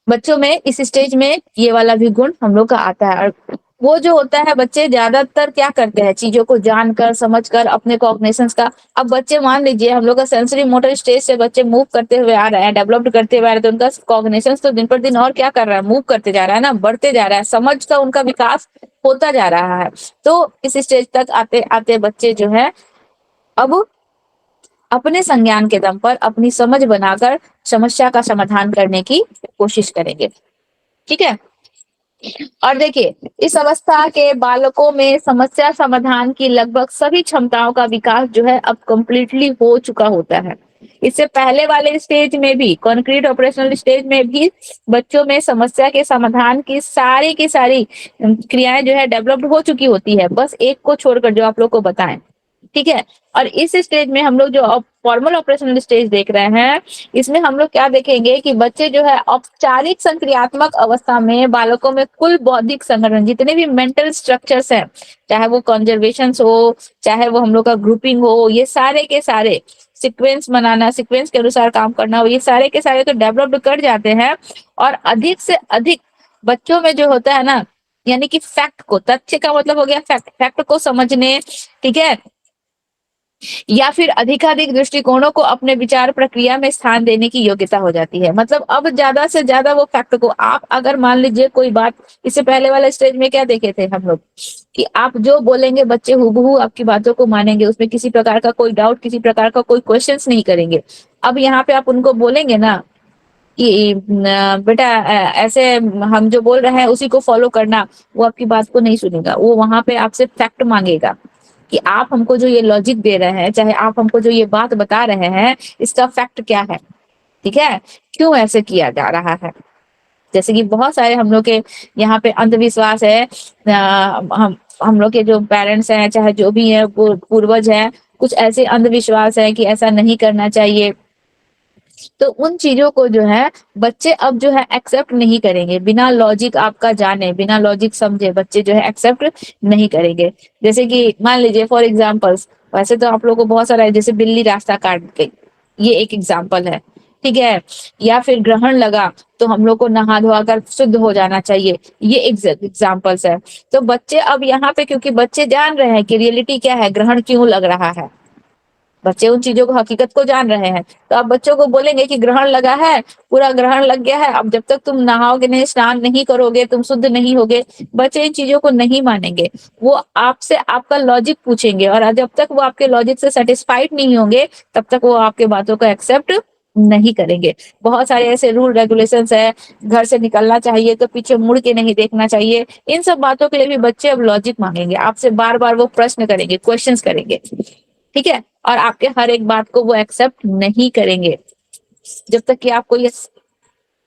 बच्चों में इस स्टेज में ये वाला भी गुण हम लोग का आता है। और वो जो होता है बच्चे ज्यादातर क्या करते हैं, चीजों को जानकर समझकर अपने कॉग्निशंस का, अब बच्चे मान लीजिए हम लोग का सेंसरी मोटर स्टेज से बच्चे मूव करते हुए आ रहे हैं, डेवलप्ड करते हुए आ रहे हैं, तो उनका कॉग्निशंस तो दिन पर दिन और क्या कर रहा है, मूव करते जा रहा है ना, बढ़ते जा रहा है, समझ का उनका विकास होता जा रहा है। तो इस स्टेज तक आते आते बच्चे जो है अब अपने संज्ञान के दम पर अपनी समझ बनाकर समस्या का समाधान करने की कोशिश करेंगे। ठीक है। और देखिए इस अवस्था के बालकों में समस्या समाधान की लगभग सभी क्षमताओं का विकास जो है अब कंप्लीटली हो चुका होता है। इससे पहले वाले स्टेज में भी, कॉन्क्रीट ऑपरेशनल स्टेज में भी बच्चों में समस्या के समाधान की सारी क्रियाएं जो है डेवलप्ड हो चुकी होती है, बस एक को छोड़कर जो आप लोग को बताएं। ठीक है। और इस स्टेज में हम लोग जो फॉर्मल ऑपरेशनल स्टेज देख रहे हैं, इसमें हम लोग क्या देखेंगे कि बच्चे जो है औपचारिक संक्रियात्मक अवस्था में बालकों में कुल बौद्धिक संगठन, जितने भी मेंटल स्ट्रक्चर्स हैं, चाहे वो कंजर्वेशन हो, चाहे वो हम लोग का ग्रुपिंग हो, ये सारे के सारे सीक्वेंस बनाना, सीक्वेंस के अनुसार काम करना हो, ये सारे के सारे तो डेवलप्ड कर जाते हैं। और अधिक से अधिक बच्चों में जो होता है ना, यानी कि फैक्ट को, तथ्य का मतलब हो गया फैक्ट, फैक्ट को समझने, ठीक है, या फिर अधिकाधिक दृष्टिकोणों को अपने विचार प्रक्रिया में स्थान देने की योग्यता हो जाती है। मतलब अब ज्यादा से ज्यादा वो फैक्ट को, आप अगर मान लीजिए कोई बात, इससे पहले वाले स्टेज में क्या देखे थे हम लोग कि आप जो बोलेंगे बच्चे हूबहू आपकी बातों को मानेंगे, उसमें किसी प्रकार का कोई डाउट, किसी प्रकार का कोई क्वेश्चंस नहीं करेंगे। अब यहाँ पे आप उनको बोलेंगे ना कि बेटा ऐसे हम जो बोल रहे हैं उसी को फॉलो करना, वो आपकी बात को नहीं सुनेगा, वो वहां पे आपसे फैक्ट मांगेगा कि आप हमको जो ये लॉजिक दे रहे हैं, चाहे आप हमको जो ये बात बता रहे हैं, इसका फैक्ट क्या है, ठीक है, क्यों ऐसे किया जा रहा है। जैसे कि बहुत सारे हम लोग के यहाँ पे अंधविश्वास है, हम लोग के जो पेरेंट्स हैं, चाहे जो भी है, पूर्वज हैं, कुछ ऐसे अंधविश्वास है कि ऐसा नहीं करना चाहिए। तो उन चीजों को जो है बच्चे अब जो है एक्सेप्ट नहीं करेंगे, बिना लॉजिक आपका जाने, बिना लॉजिक समझे बच्चे जो है एक्सेप्ट नहीं करेंगे। जैसे कि मान लीजिए फॉर एग्जाम्पल्स, वैसे तो आप लोगों को बहुत सारा है, जैसे बिल्ली रास्ता काट गई, ये एक एग्जाम्पल है, ठीक है, या फिर ग्रहण लगा तो हम लोग को नहा धोआ कर शुद्ध हो जाना चाहिए, ये एग्जाम्पल्स है। तो बच्चे अब यहाँ पे, क्योंकि बच्चे जान रहे हैं कि रियलिटी क्या है, ग्रहण क्यों लग रहा है, बच्चे उन चीजों को, हकीकत को जान रहे हैं, तो आप बच्चों को बोलेंगे कि ग्रहण लगा है, पूरा ग्रहण लग गया है, अब जब तक तुम नहाओगे नहीं, स्नान नहीं करोगे, तुम शुद्ध नहीं होगे, बच्चे इन चीजों को नहीं मानेंगे। वो आपसे आपका लॉजिक पूछेंगे, और जब तक वो आपके लॉजिक से सेटिस्फाइड नहीं होंगे तब तक वो आपके बातों को एक्सेप्ट नहीं करेंगे। बहुत सारे ऐसे रूल रेगुलेशंस है, घर से निकलना चाहिए तो पीछे मुड़ के नहीं देखना चाहिए, इन सब बातों के लिए भी बच्चे अब लॉजिक मांगेंगे आपसे, बार बार वो प्रश्न करेंगे, क्वेश्चंस करेंगे, ठीक है, और आपके हर एक बात को वो एक्सेप्ट नहीं करेंगे जब तक कि आपको ये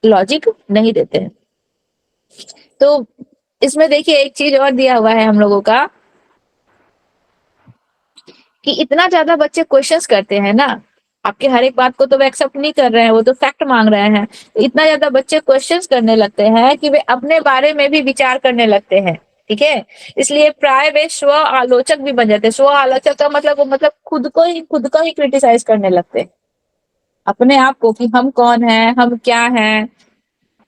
लॉजिक नहीं देते हैं। तो इसमें देखिए एक चीज और दिया हुआ है हम लोगों का कि इतना ज्यादा बच्चे क्वेश्चंस करते हैं ना, आपके हर एक बात को तो वो एक्सेप्ट नहीं कर रहे हैं, वो तो फैक्ट मांग रहे हैं, तो इतना ज्यादा बच्चे क्वेश्चंस करने लगते हैं कि वे अपने बारे में भी विचार करने लगते हैं, ठीक है। इसलिए प्राय वे स्व आलोचक भी बन जाते हैं। स्व आलोचक का मतलब वो मतलब खुद को ही क्रिटिसाइज करने लगते हैं अपने आप को, कि हम कौन है, हम क्या हैं।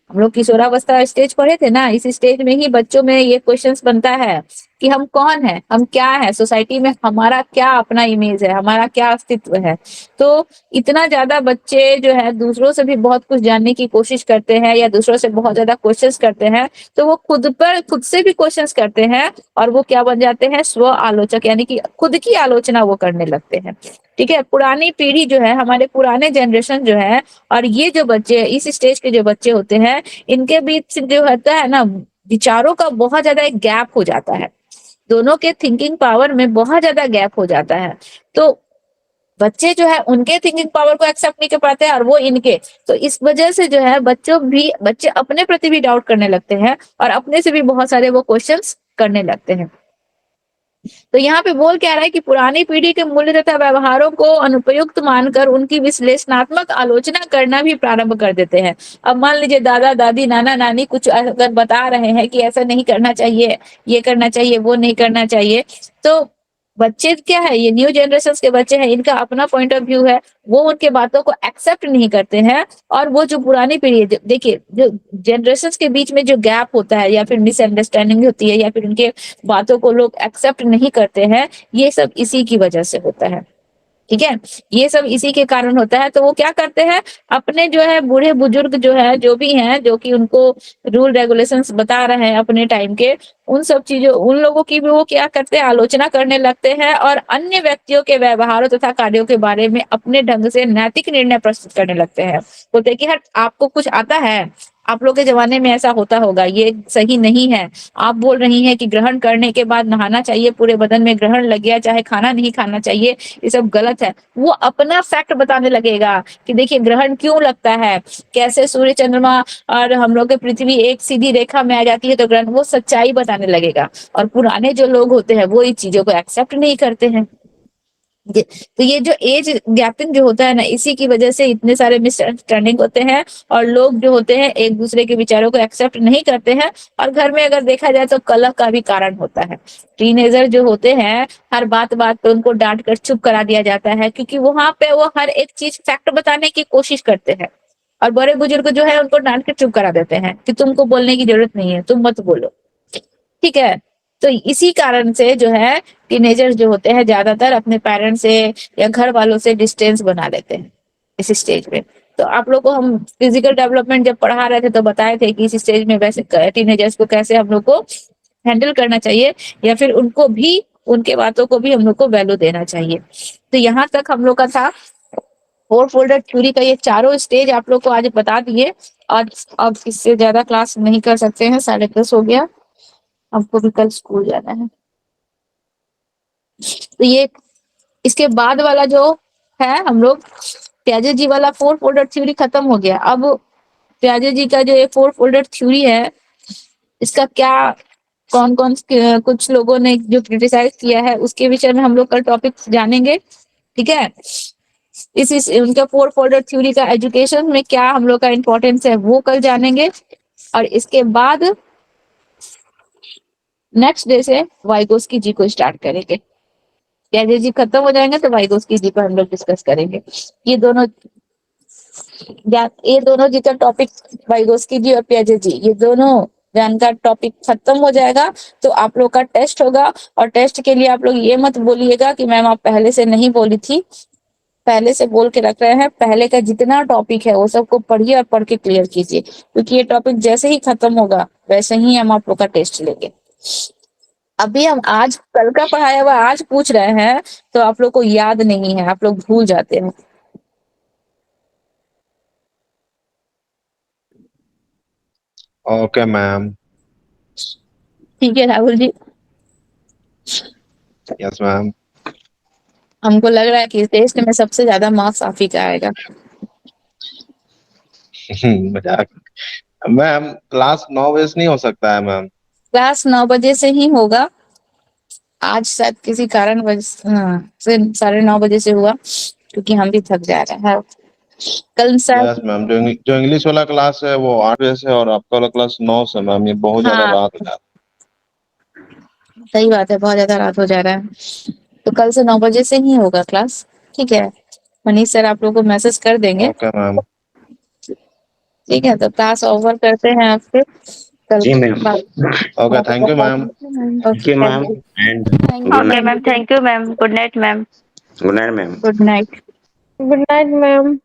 हम लोग किशोरावस्था स्टेज पढ़े थे ना, इस स्टेज में ही बच्चों में ये क्वेश्चंस बनता है कि हम कौन है, हम क्या है, सोसाइटी में हमारा क्या अपना इमेज है, हमारा क्या अस्तित्व है। तो इतना ज्यादा बच्चे जो है दूसरों से भी बहुत कुछ जानने की कोशिश करते हैं, या दूसरों से बहुत ज्यादा क्वेश्चंस करते हैं, तो वो खुद से भी क्वेश्चंस करते हैं, और वो क्या बन जाते हैं, स्व आलोचक, यानी कि खुद की आलोचना वो करने लगते हैं, ठीक है। पुरानी पीढ़ी जो है, हमारे पुराने जनरेशन जो है, और ये जो बच्चे, इस स्टेज के जो बच्चे होते हैं, इनके बीच जो होता है ना, विचारों का बहुत ज्यादा एक गैप हो जाता है, दोनों के थिंकिंग पावर में बहुत ज्यादा गैप हो जाता है। तो बच्चे जो है उनके थिंकिंग पावर को एक्सेप्ट नहीं कर पाते हैं, और वो इनके, तो इस वजह से जो है बच्चे अपने प्रति भी डाउट करने लगते हैं, और अपने से भी बहुत सारे वो क्वेश्चंस करने लगते हैं। तो यहाँ पे बोल क्या रहा है कि पुरानी पीढ़ी के मूल्य तथा व्यवहारों को अनुपयुक्त मानकर उनकी विश्लेषणात्मक आलोचना करना भी प्रारंभ कर देते हैं। अब मान लीजिए दादा दादी नाना नानी कुछ अगर बता रहे हैं कि ऐसा नहीं करना चाहिए, ये करना चाहिए, वो नहीं करना चाहिए, तो बच्चे क्या है, ये न्यू जनरेशन के बच्चे हैं, इनका अपना पॉइंट ऑफ व्यू है, वो उनके बातों को एक्सेप्ट नहीं करते हैं। और वो जो पुरानी पीढ़ी है, देखिए जो जनरेशन के बीच में जो गैप होता है या फिर मिसअंडरस्टैंडिंग होती है या फिर उनके बातों को लोग एक्सेप्ट नहीं करते हैं, ये सब इसी की वजह से होता है। ठीक है, ये सब इसी के कारण होता है। तो वो क्या करते हैं, अपने जो है बूढ़े बुजुर्ग जो है, जो भी हैं, जो कि उनको रूल रेगुलेशंस बता रहे हैं अपने टाइम के, उन सब चीजों, उन लोगों की भी वो क्या करते हैं, आलोचना करने लगते हैं और अन्य व्यक्तियों के व्यवहारों तथा कार्यों के बारे में अपने ढंग से नैतिक निर्णय प्रस्तुत करने लगते हैं। बोलते हैं कि हट, आपको कुछ आता है, आप लोग के जमाने में ऐसा होता होगा, ये सही नहीं है। आप बोल रही हैं कि ग्रहण करने के बाद नहाना चाहिए, पूरे बदन में ग्रहण लग गया, चाहे खाना नहीं खाना चाहिए, ये सब गलत है। वो अपना फैक्ट बताने लगेगा कि देखिए ग्रहण क्यों लगता है, कैसे सूर्य चंद्रमा और हम लोग की पृथ्वी एक सीधी रेखा में आ जाती है तो ग्रहण, वो सच्चाई बताने लगेगा। और पुराने जो लोग होते हैं वो इस चीजों को एक्सेप्ट नहीं करते हैं। तो ये जो एज गैपिंग जो होता है ना, इसी की वजह से इतने सारे मिसअंडरस्टैंडिंग होते हैं और लोग जो होते हैं एक दूसरे के विचारों को एक्सेप्ट नहीं करते हैं। और घर में अगर देखा जाए तो कलह का भी कारण होता है। टीनेजर जो होते हैं, हर बात बात पे उनको डांट कर चुप करा दिया जाता है, क्योंकि वहां पे वो हर एक चीज फैक्ट बताने की कोशिश करते हैं। और बड़े बुजुर्ग जो है उनको डांट कर चुप करा देते हैं कि तुमको बोलने की जरूरत नहीं है, तुम मत बोलो। ठीक है, तो इसी कारण से जो है टीनेजर्स जो होते हैं ज्यादातर अपने पेरेंट्स से या घर वालों से डिस्टेंस बना लेते हैं इस स्टेज में। तो आप लोग को हम फिजिकल डेवलपमेंट जब पढ़ा रहे थे तो बताए थे कि इस स्टेज में वैसे टीनेजर्स को कैसे हम लोग को हैंडल करना चाहिए, या फिर उनको भी, उनके बातों को भी हम लोग को वैल्यू देना चाहिए। तो यहाँ तक हम लोग का था 4 फोल्डर थ्योरी का ये चारों स्टेज आप लोग को आज बता दिए। और अब इससे ज्यादा क्लास नहीं कर सकते हैं, 10:30 हो गया, हमको भी कल स्कूल जाना है। तो ये इसके बाद वाला जो है, हम लोग प्याजे जी वाला 4 फोल्डर थ्योरी खत्म हो गया। अब प्याजे जी का जो ये 4 फोल्डर थ्योरी है, इसका क्या, कौन कौन कुछ लोगों ने जो क्रिटिसाइज किया है उसके विषय में हम लोग कल टॉपिक जानेंगे। ठीक है, इस उनका 4 फोल्डर थ्योरी का एजुकेशन में क्या हम लोग का इम्पोर्टेंस है वो कल जानेंगे। और इसके बाद नेक्स्ट डे से वाइगोस्की जी को स्टार्ट करेंगे। प्याजे जी खत्म हो जाएंगे तो वाइगोस्की जी पर हम लोग डिस्कस करेंगे। ये दोनों जी का टॉपिक, वाइगोस्की जी और प्याजे जी, ये दोनों ज्ञान का टॉपिक खत्म हो जाएगा तो आप लोग का टेस्ट होगा। और टेस्ट के लिए आप लोग ये मत बोलिएगा कि मैम आप पहले से नहीं बोली थी, पहले से बोल के रख रहे हैं। पहले का जितना टॉपिक है वो सबको पढ़िए और पढ़ के क्लियर कीजिए, क्योंकि ये टॉपिक जैसे ही खत्म होगा वैसे ही हम आप लोग का टेस्ट लेंगे। अभी हम आज कल का पढ़ाया हुआ आज पूछ रहे हैं तो आप लोग को याद नहीं है, आप लोग भूल जाते हैं। Okay ma'am. ठीक है राहुल जी, यस मैम। हमको लग रहा है कि टेस्ट में सबसे ज्यादा मार्क्स आप ही का आएगा। मजाक। मैम क्लास 9 बजे से नहीं हो सकता है मैम? क्लास 9 बजे से ही होगा। आज शायद किसी कारण से 9:30 बजे से हुआ, क्योंकि हम भी थक जा रहे हैं। कल शायद, यस मैम, जो इंग्लिश वाला क्लास है वो 8 बजे से और आपका वाला क्लास 9 से मैम, ये बहुत ज्यादा हाँ रात हो जाता सही बात है, बहुत ज्यादा रात हो जा रहा है। तो कल से 9 बजे से ही होगा क्लास। ठीक है, मनीष सर आप लोग को मैसेज कर है। देंगे। Okay ma'am. ठीक है, तो क्लास ओवर करते हैं आपसे कल। जी ma'am. Okay, thank you ma'am. Thank you ma'am and thank good you night. Ma'am, thank you ma'am, good night ma'am, good night ma'am. Good night. Good night ma'am.